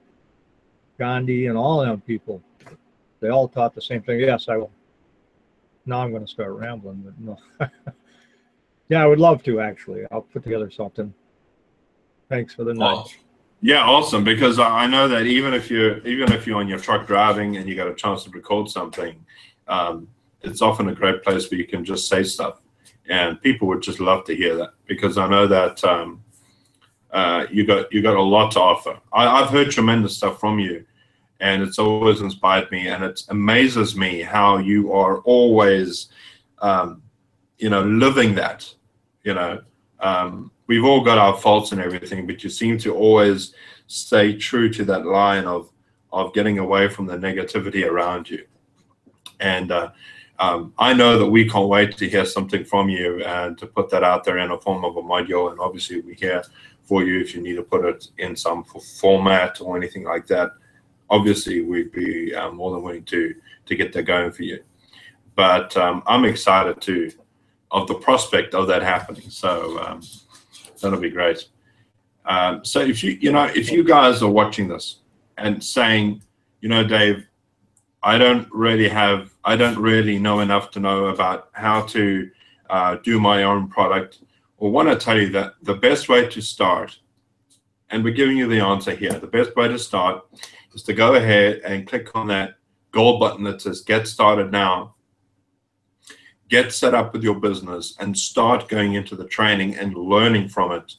Gandhi and all them people. They all taught the same thing. Yes, I will. Now I'm going to start rambling, but no. Yeah, I would love to, actually. I'll put together something. Thanks for the nudge. Yeah, awesome. Because I know that even if you're on your truck driving and you got a chance to record something, it's often a great place where you can just say stuff, and people would just love to hear that, because I know that you got a lot to offer. I've heard tremendous stuff from you, and it's always inspired me, and it amazes me how you are always, you know, living that. You know, we've all got our faults and everything, but you seem to always stay true to that line of getting away from the negativity around you. And I know that we can't wait to hear something from you and to put that out there in a form of a module. And obviously we're here for you if you need to put it in some format or anything like that. Obviously we'd be more than willing to get that going for you. But I'm excited of the prospect of that happening. So that'll be great. So if you guys are watching this and saying, you know, Dave, I don't really know enough to know about how to do my own product. Well, I want to tell you that the best way to start, and we're giving you the answer here, the best way to start is to go ahead and click on that gold button that says Get Started Now. Get set up with your business and start going into the training and learning from it.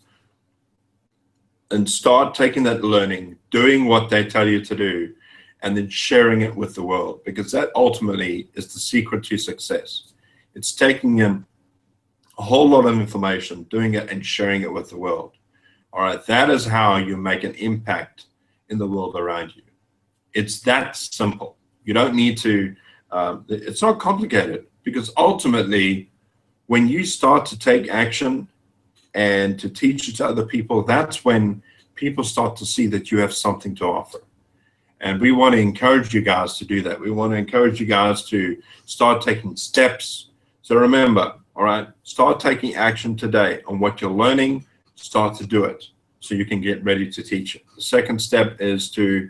And start taking that learning, doing what they tell you to do, and then sharing it with the world, because that ultimately is the secret to success. It's taking in a whole lot of information, doing it and sharing it with the world. All right, that is how you make an impact in the world around you. It's that simple. You don't need to, it's not complicated, because ultimately, when you start to take action and to teach it to other people, that's when people start to see that you have something to offer. And we want to encourage you guys to do that. We want to encourage you guys to start taking steps. So remember, all right, start taking action today on what you're learning. Start to do it so you can get ready to teach it. The second step is to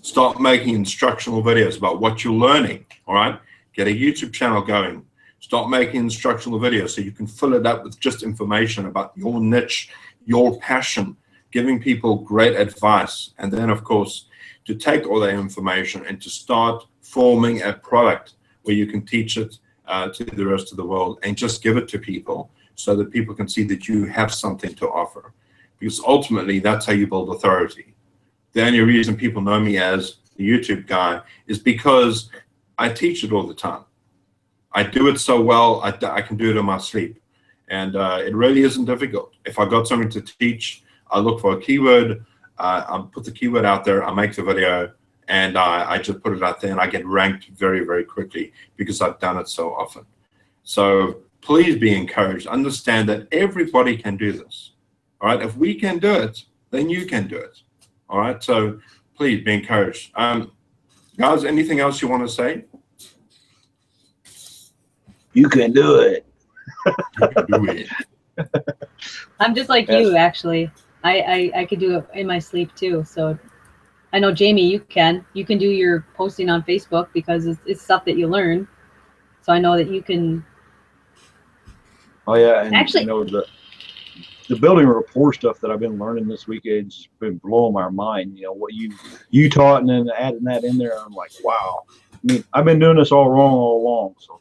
start making instructional videos about what you're learning, all right? Get a YouTube channel going. Start making instructional videos so you can fill it up with just information about your niche, your passion, giving people great advice. And then, of course, to take all that information and to start forming a product where you can teach it to the rest of the world and just give it to people so that people can see that you have something to offer. Because ultimately, that's how you build authority. The only reason people know me as the YouTube guy is because I teach it all the time. I do it so well, I can do it in my sleep. And it really isn't difficult. If I've got something to teach, I look for a keyword, I put the keyword out there, I make the video, and I just put it out there, and I get ranked very, very quickly because I've done it so often. So please be encouraged. Understand that everybody can do this. All right, if we can do it, then you can do it. All right, so please be encouraged. Guys, anything else you want to say? You can do it. You can do it. I'm just like you, actually. I could do it in my sleep too. So I know, Jamie, you can do your posting on Facebook because it's stuff that you learn. So I know that you can. Oh yeah, and actually, you know, the building rapport stuff that I've been learning this weekend's been blowing my mind. You know, what you taught, and then adding that in there, I'm like, wow. I mean, I've been doing this all wrong all along. So.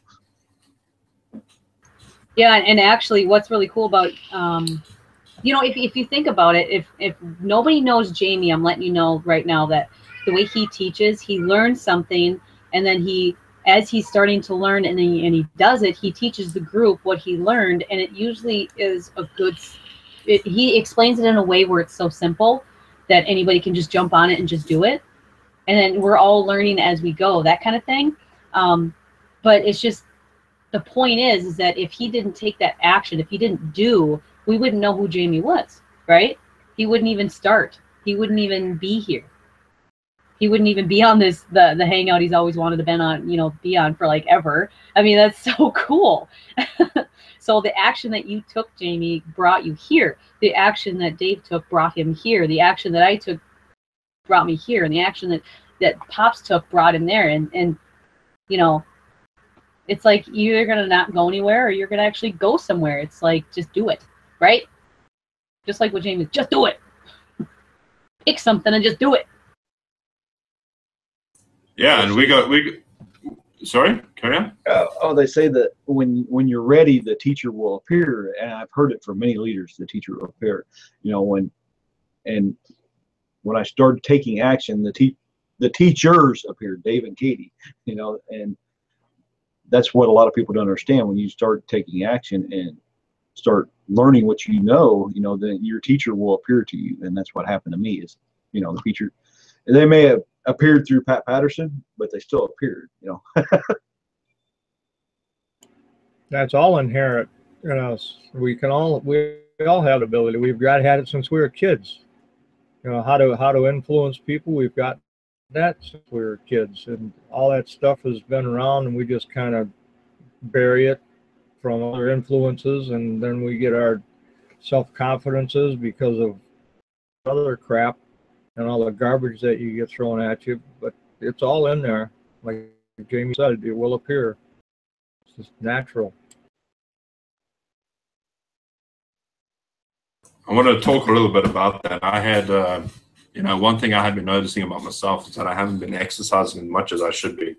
Yeah, and actually, what's really cool about, you know, if you think about it, if nobody knows Jamie, I'm letting you know right now that the way he teaches, he learns something, and then as he's starting to learn and he does it, he teaches the group what he learned, and it usually is a good. He explains it in a way where it's so simple that anybody can just jump on it and just do it, and then we're all learning as we go, that kind of thing. But it's just. The point is that if he didn't take that action, if he didn't do, we wouldn't know who Jamie was, right? He wouldn't even start. He wouldn't even be here. He wouldn't even be on the hangout he's always wanted to be on for like ever. I mean, that's so cool. So the action that you took, Jamie, brought you here. The action that Dave took brought him here. The action that I took brought me here. And the action that Pops took brought him there. And you know, it's like you're either going to not go anywhere or you're going to actually go somewhere. It's like, just do it, right? Just like what Jamie, just do it. Pick something and just do it. Yeah, and sorry, carry on. They say that when you're ready, the teacher will appear. And I've heard it from many leaders, the teacher will appear. You know, when I started taking action, the teachers appeared, Dave and Katie, you know, and that's what a lot of people don't understand. When you start taking action and start learning what you know, then your teacher will appear to you. And that's what happened to me is, you know, the teacher, they may have appeared through Pat Patterson, but they still appeared, you know. That's all inherent in us. We all have the ability. We've had it since we were kids. You know, how to influence people. We've got that since we were kids, and all that stuff has been around, and we just kind of bury it from other influences, and then we get our self-confidences because of other crap and all the garbage that you get thrown at you. But it's all in there. Like Jamie said, it will appear. It's just natural. I want to talk a little bit about that. I had you know, one thing I had been noticing about myself is that I haven't been exercising as much as I should be.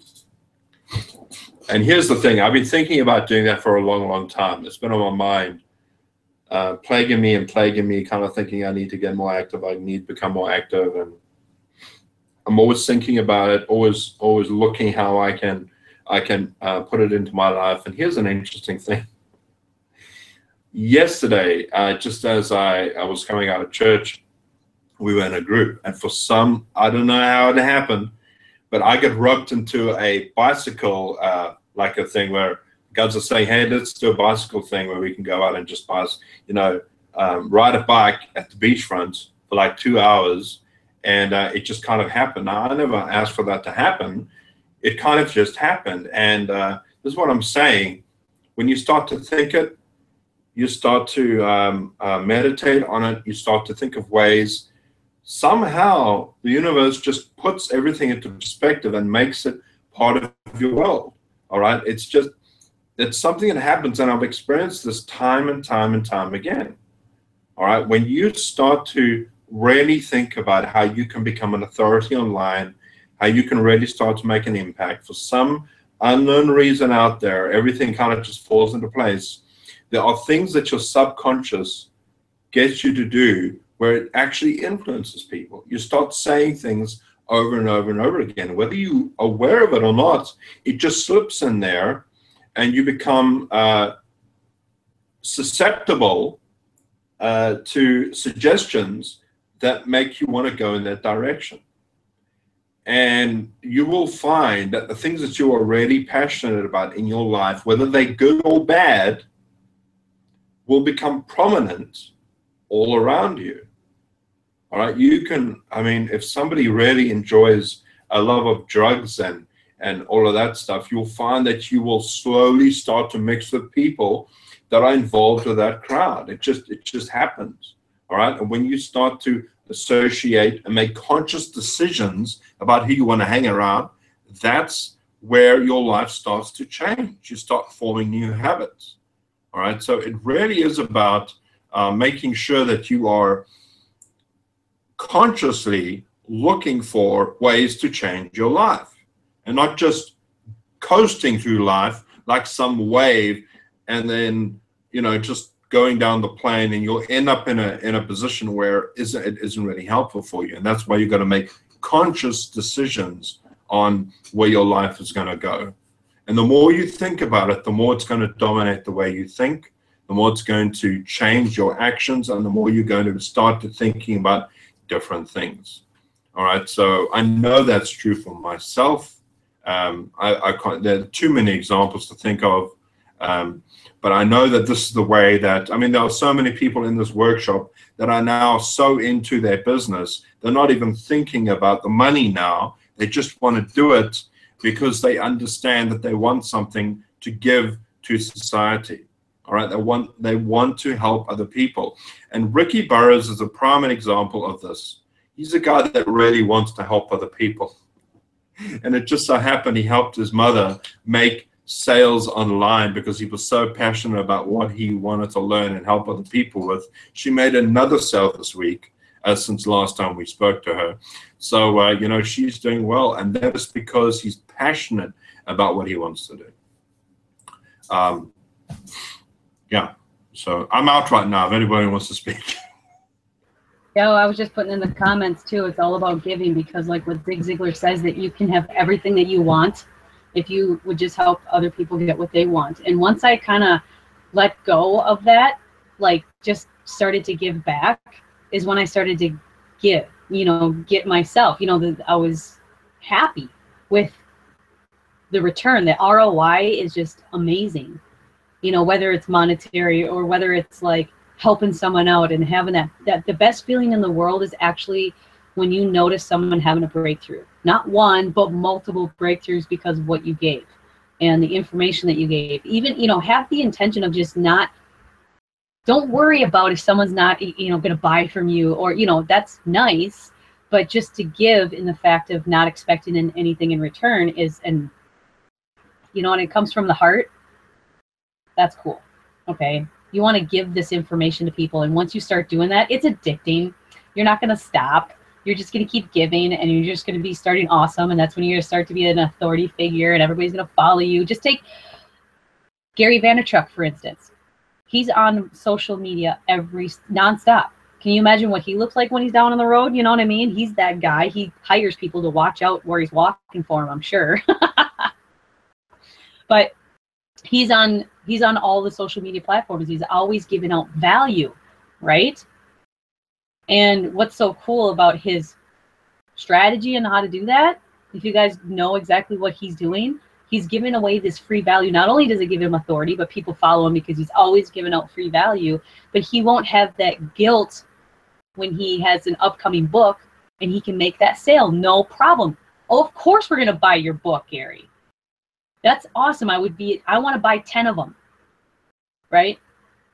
And here's the thing. I've been thinking about doing that for a long, long time. It's been on my mind, plaguing me, kind of thinking I need to get more active. I need to become more active. And I'm always thinking about it, always looking how I can put it into my life. And here's an interesting thing. yesterday, just as I was coming out of church, we were in a group, and for some, I don't know how it happened, but I got roped into a bicycle, like a thing where guys are saying, hey, let's do a bicycle thing where we can go out and just ride a bike at the beachfront for like 2 hours. And it just kind of happened. Now, I never asked for that to happen. It kind of just happened. And this is what I'm saying. When you start to think it, you start to meditate on it, you start to think of ways. Somehow, the universe just puts everything into perspective and makes it part of your world. All right? It's something that happens, and I've experienced this time and time and time again. All right? When you start to really think about how you can become an authority online, how you can really start to make an impact for some unknown reason out there, everything kind of just falls into place. There are things that your subconscious gets you to do where it actually influences people. You start saying things over and over and over again. Whether you're aware of it or not, it just slips in there, and you become susceptible to suggestions that make you want to go in that direction. And you will find that the things that you're already passionate about in your life, whether they're good or bad, will become prominent all around you. All right, you can, if somebody really enjoys a love of drugs and all of that stuff, you'll find that you will slowly start to mix with people that are involved with that crowd. It just happens. All right, and when you start to associate and make conscious decisions about who you want to hang around, that's where your life starts to change. You start forming new habits. All right, so it really is about making sure that you are consciously looking for ways to change your life, and not just coasting through life like some wave, and then just going down the plane, and you'll end up in a position where it isn't really helpful for you. And that's why you've got to make conscious decisions on where your life is going to go. And the more you think about it, the more it's going to dominate the way you think, the more it's going to change your actions, and the more you're going to start to thinking about different things. All right, so I know that's true for myself. I can't, there are too many examples to think of, but I know that this is the way that, there are so many people in this workshop that are now so into their business, they're not even thinking about the money now. They just want to do it because they understand that they want something to give to society. All right, they want to help other people. And Ricky Burrows is a prime example of this. He's a guy that really wants to help other people. And it just so happened he helped his mother make sales online because he was so passionate about what he wanted to learn and help other people with. She made another sale this week since last time we spoke to her. So, she's doing well. And that is because he's passionate about what he wants to do. Yeah. So I'm out right now if anybody wants to speak. Yeah, I was just putting in the comments too. It's all about giving, because like what Zig Ziglar says, that you can have everything that you want if you would just help other people get what they want. And once I kind of let go of that, like just started to give back, is when I started to give, get myself, that I was happy with the return. The ROI is just amazing, whether it's monetary or whether it's like helping someone out and having that the best feeling in the world is actually when you notice someone having a breakthrough, not one, but multiple breakthroughs because of what you gave and the information that you gave. Even, have the intention of just don't worry about if someone's not, going to buy from you, or, that's nice, but just to give in the fact of not expecting anything in return is, and, when it comes from the heart, that's cool. Okay. You want to give this information to people. And once you start doing that, it's addicting. You're not going to stop. You're just going to keep giving, and you're just going to be starting awesome. And that's when you're going to start to be an authority figure, and everybody's going to follow you. Just take Gary Vaynerchuk, for instance. He's on social media nonstop. Can you imagine what he looks like when he's down on the road? You know what I mean? He's that guy. He hires people to watch out where he's walking for him, I'm sure. But he's on all the social media platforms. He's always giving out value, right? And what's so cool about his strategy and how to do that, if you guys know exactly what he's doing, he's giving away this free value. Not only does it give him authority, but people follow him because he's always giving out free value, but he won't have that guilt when he has an upcoming book and he can make that sale, no problem. Oh, of course we're going to buy your book, Gary. That's awesome. I want to buy 10 of them, right?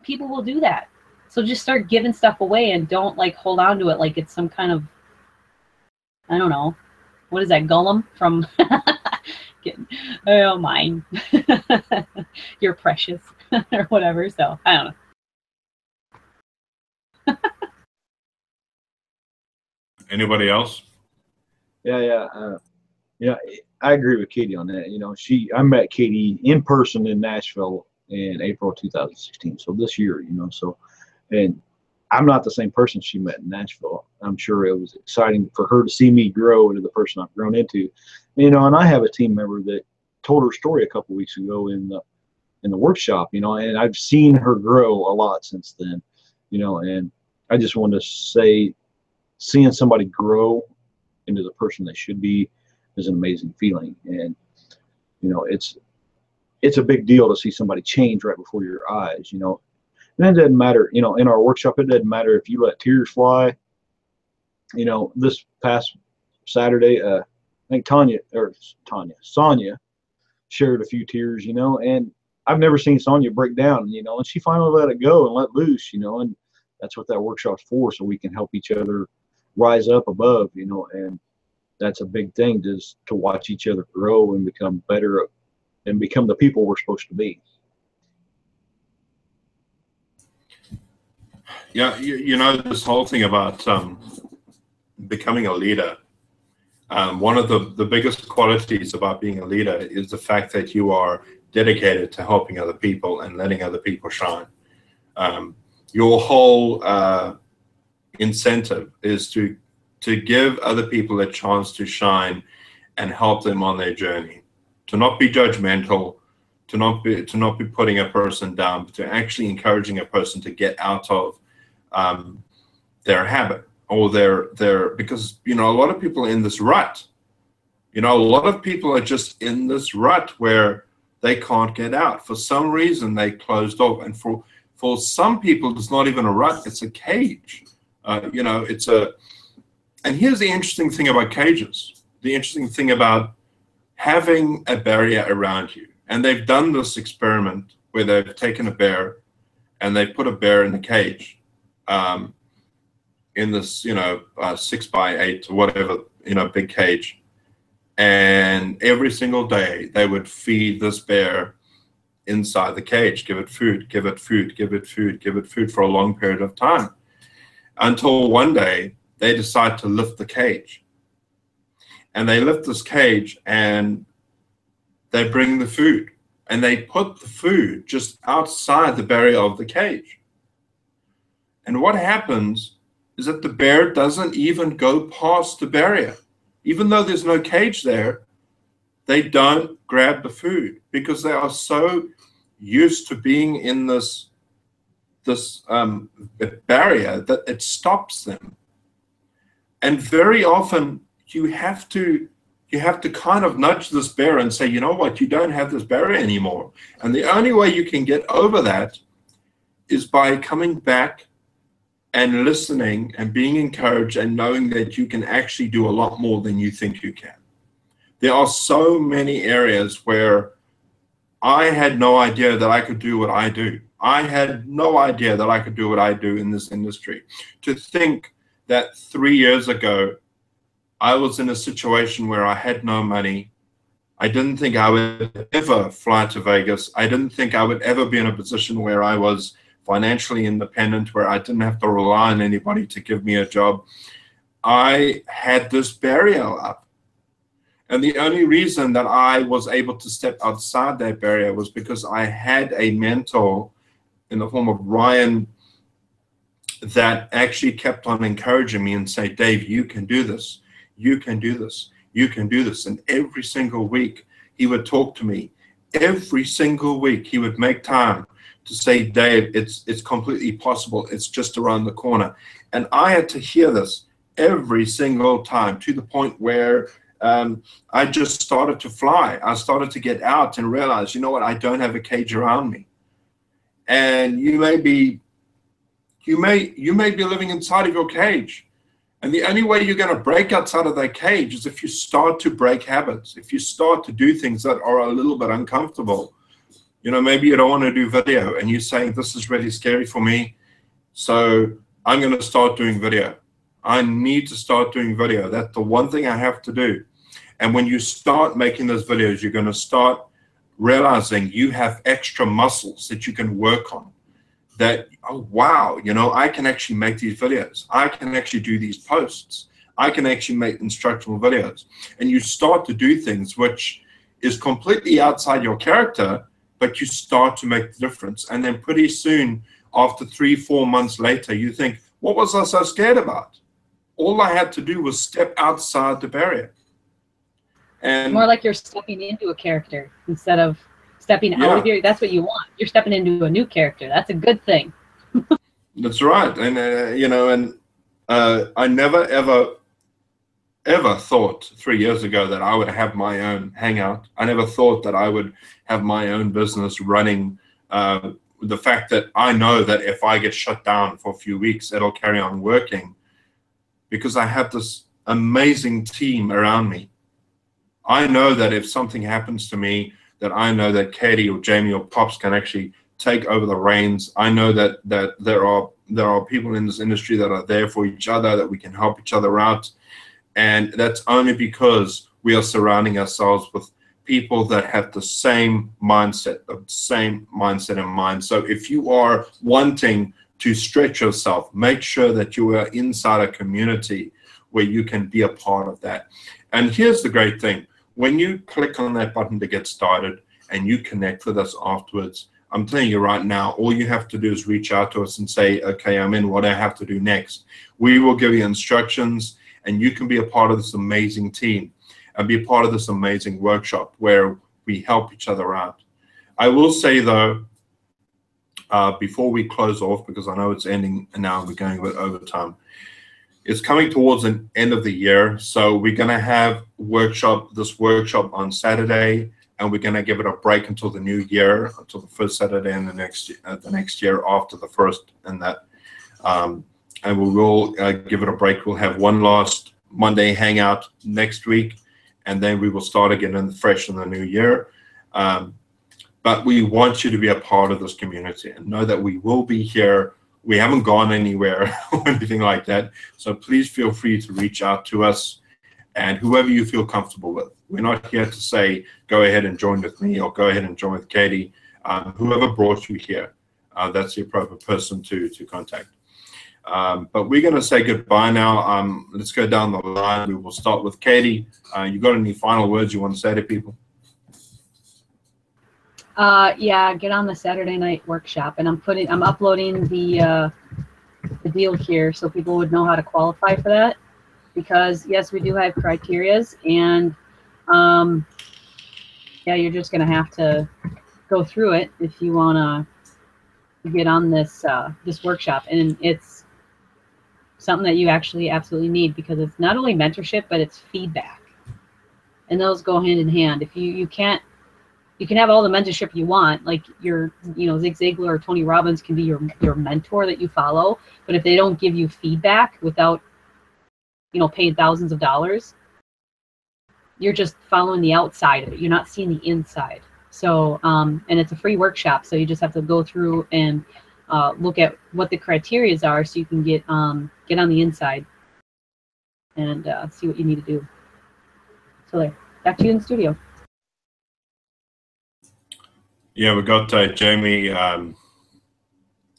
People will do that. So just start giving stuff away and don't like hold on to it like it's some kind of, I don't know, what is that, Gollum from, oh, mine, you're precious or whatever. So I don't know. Anybody else? Yeah, I agree with Katie on that. I met Katie in person in Nashville in April 2016. So this year, and I'm not the same person she met in Nashville. I'm sure it was exciting for her to see me grow into the person I've grown into. And I have a team member that told her story a couple weeks ago in the workshop, and I've seen her grow a lot since then, and I just wanted to say, seeing somebody grow into the person they should be is an amazing feeling. And, it's a big deal to see somebody change right before your eyes, And it doesn't matter, in our workshop, it doesn't matter if you let tears fly. This past Saturday, I think Sonia shared a few tears, and I've never seen Sonia break down, and she finally let it go and let loose, and that's what that workshop's for, so we can help each other rise up above, and that's a big thing, just to watch each other grow and become better and become the people we're supposed to be. Yeah, this whole thing about becoming a leader. One of the biggest qualities about being a leader is the fact that you are dedicated to helping other people and letting other people shine. Your whole incentive is to give other people a chance to shine and help them on their journey. To not be judgmental, to not be putting a person down, but to actually encouraging a person to get out of their habit or their because a lot of people are in this rut. A lot of people are just in this rut where they can't get out. For some reason they closed off, and for some people it's not even a rut, it's a cage. And here's the interesting thing about cages, the interesting thing about having a barrier around you. And they've done this experiment where they've taken a bear and they put a bear in a cage, in this 6x8 or whatever, big cage, and every single day they would feed this bear inside the cage, give it food, give it food, give it food, give it food for a long period of time, until one day they decide to lift the cage. And they lift this cage and they bring the food and they put the food just outside the barrier of the cage. And what happens is that the bear doesn't even go past the barrier. Even though there's no cage there, they don't grab the food because they are so used to being in this barrier that it stops them. And very often you have to kind of nudge this bear and say, you know what, you don't have this barrier anymore. And the only way you can get over that is by coming back and listening and being encouraged and knowing that you can actually do a lot more than you think you can. There are so many areas where I had no idea that I could do what I do. I had no idea that I could do what I do in this industry. To think that 3 years ago, I was in a situation where I had no money. I didn't think I would ever fly to Vegas. I didn't think I would ever be in a position where I was financially independent, where I didn't have to rely on anybody to give me a job. I had this barrier up. And the only reason that I was able to step outside that barrier was because I had a mentor in the form of Ryan that actually kept on encouraging me and say, Dave, you can do this. You can do this. You can do this. And every single week he would talk to me every single week he would make time to say, Dave, it's completely possible. It's just around the corner. And I had to hear this every single time, to the point where I just started to fly. I started to get out and realize, you know what, I don't have a cage around me. And you may be living inside of your cage. And the only way you're going to break outside of that cage is if you start to break habits, if you start to do things that are a little bit uncomfortable. You know, maybe you don't want to do video and you're saying, this is really scary for me, so I'm going to start doing video. I need to start doing video. That's the one thing I have to do. And when you start making those videos, you're going to start realizing you have extra muscles that you can work on. That, oh, wow, you know, I can actually make these videos. I can actually do these posts. I can actually make instructional videos. And you start to do things which is completely outside your character, but you start to make the difference. And then pretty soon, after 3-4 months later, you think, what was I so scared about? All I had to do was step outside the barrier. And more like you're stepping into a character instead of stepping out of your, that's what you want. You're stepping into a new character. That's a good thing. That's right. And, you know, and I never, ever thought 3 years ago that I would have my own hangout. I never thought that I would have my own business running. The fact that I know that if I get shut down for a few weeks, it'll carry on working because I have this amazing team around me. I know that if something happens to me, that I know that Katie or Jamie or Pops can actually take over the reins. I know that there are people in this industry that are there for each other, that we can help each other out. And that's only because we are surrounding ourselves with people that have the same mindset, in mind. So if you are wanting to stretch yourself, make sure that you are inside a community where you can be a part of that. And here's the great thing. When you click on that button to get started and you connect with us afterwards, I'm telling you right now, all you have to do is reach out to us and say, okay, I'm in, what do I have to do next? We will give you instructions and you can be a part of this amazing team and be a part of this amazing workshop where we help each other out. I will say though, before we close off, because I know it's ending and now we're going a bit over time, it's coming towards an end of the year, so we're going to have this workshop on Saturday, and we're going to give it a break until the new year, until the first Saturday in the next year after the first, and that, and we will give it a break. We'll have one last Monday hangout next week, and then we will start again fresh in the new year. But we want you to be a part of this community and know that we will be here. We haven't gone anywhere or anything like that. So please feel free to reach out to us and whoever you feel comfortable with. We're not here to say, go ahead and join with me or go ahead and join with Katie. Whoever brought you here, that's the appropriate person to contact. But we're going to say goodbye now. Let's go down the line. We will start with Katie. You got any final words you want to say to people? Yeah, get on the Saturday night workshop, and I'm uploading the deal here so people would know how to qualify for that, because yes, we do have criterias, and yeah, you're just gonna have to go through it if you wanna get on this this workshop, and it's something that you actually absolutely need, because it's not only mentorship but it's feedback, and those go hand in hand. If you can have all the mentorship you want, like Zig Ziglar or Tony Robbins can be your mentor that you follow, but if they don't give you feedback without, paying thousands of dollars, you're just following the outside of it. You're not seeing the inside. So, and it's a free workshop, so you just have to go through and look at what the criteria are, so you can get on the inside and see what you need to do. So there, back to you in the studio. Yeah, we got Jamie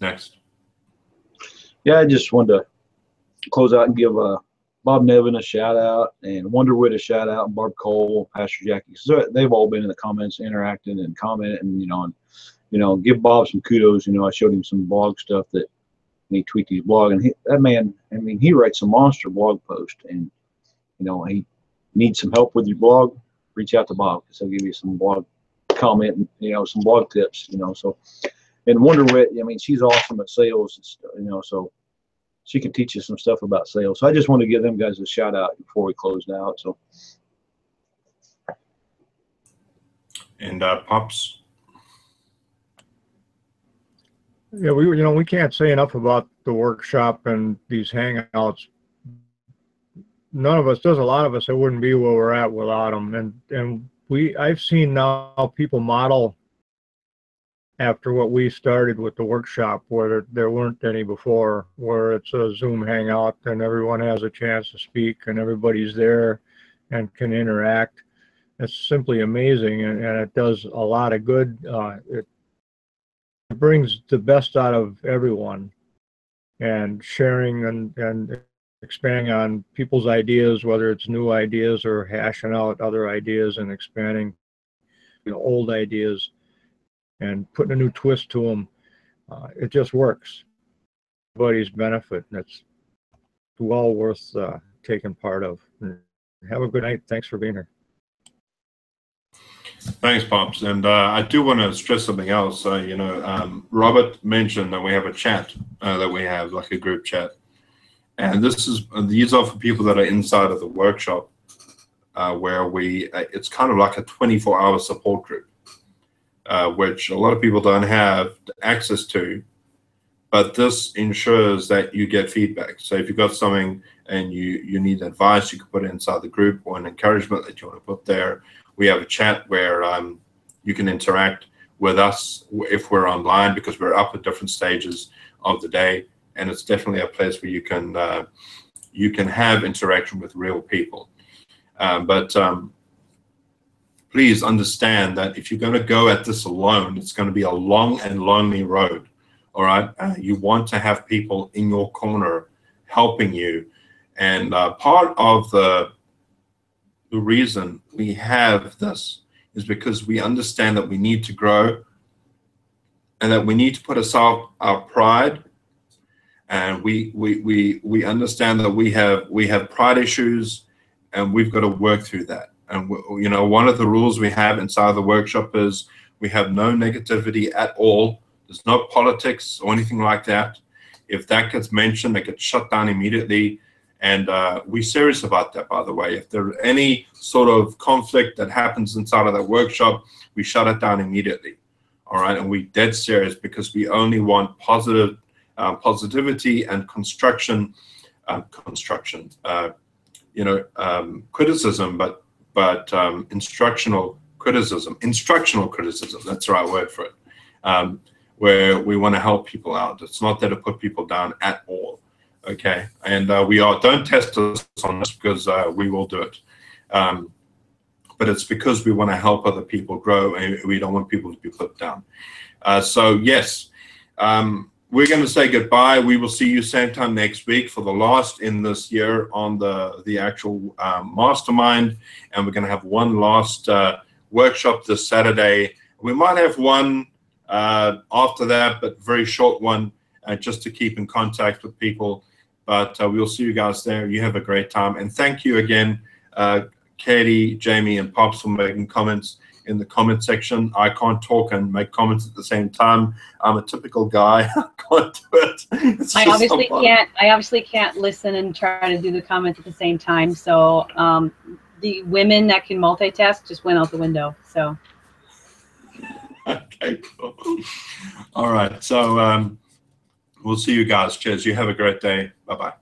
next. Yeah, I just wanted to close out and give Bob Nevin a shout out, and Wonderwood a shout out, and Barb Cole, Pastor Jackie. So they've all been in the comments, interacting and commenting, and give Bob some kudos. I showed him some blog stuff that he tweaked his blog, and that man, he writes a monster blog post, and he needs some help with your blog. Reach out to Bob, because he'll give you some blog comment, some blog tips, so. And Wonder Wit, I mean, she's awesome at sales, so she can teach you some stuff about sales. So I just want to give them guys a shout out before we close out. So. And Pops. Yeah, we can't say enough about the workshop and these hangouts. None of us, there's a lot of us that wouldn't be where we're at without them. And I've seen now people model after what we started with the workshop, where there weren't any before, where it's a Zoom hangout and everyone has a chance to speak and everybody's there and can interact. It's simply amazing, and it does a lot of good. It brings the best out of everyone, and sharing and expanding on people's ideas, whether it's new ideas or hashing out other ideas and expanding old ideas and putting a new twist to them. It just works. Everybody's benefit, and it's well worth taking part of. Have a good night. Thanks for being here. Thanks, Pops. And I do want to stress something else. Robert mentioned that we have a chat that we have, like a group chat. And these are for people that are inside of the workshop, where it's kind of like a 24-hour support group. Which a lot of people don't have access to, but this ensures that you get feedback. So if you've got something and you need advice, you can put it inside the group, or an encouragement that you want to put there. We have a chat where you can interact with us if we're online, because we're up at different stages of the day, and it's definitely a place where you can have interaction with real people. Please understand that if you're going to go at this alone, it's going to be a long and lonely road. All right. You want to have people in your corner helping you. And part of the reason we have this is because we understand that we need to grow, and that we need to put aside our pride. And we understand that we have pride issues, and we've got to work through that. And one of the rules we have inside the workshop is we have no negativity at all. There's no politics or anything like that. If that gets mentioned, it gets shut down immediately. And we're serious about that, by the way. If there's any sort of conflict that happens inside of that workshop, we shut it down immediately. All right, and we're dead serious, because we only want positivity and criticism, but instructional criticism. That's the right word for it. Where we want to help people out. It's not there to put people down at all. Okay, and don't test us on this, because we will do it. But it's because we want to help other people grow, and we don't want people to be put down. So yes, we're going to say goodbye. We will see you same time next week for the last in this year on the actual mastermind, and we're going to have one last workshop this Saturday. We might have one after that, but very short one, just to keep in contact with people. But we'll see you guys there. You have a great time, and thank you again, Katie, Jamie, and Pops, for making comments in the comment section. I can't talk and make comments at the same time. I'm a typical guy. I can't do it. I obviously can't listen and try to do the comments at the same time. So the women that can multitask just went out the window. So. Okay, cool. All right. So we'll see you guys. Cheers. You have a great day. Bye-bye.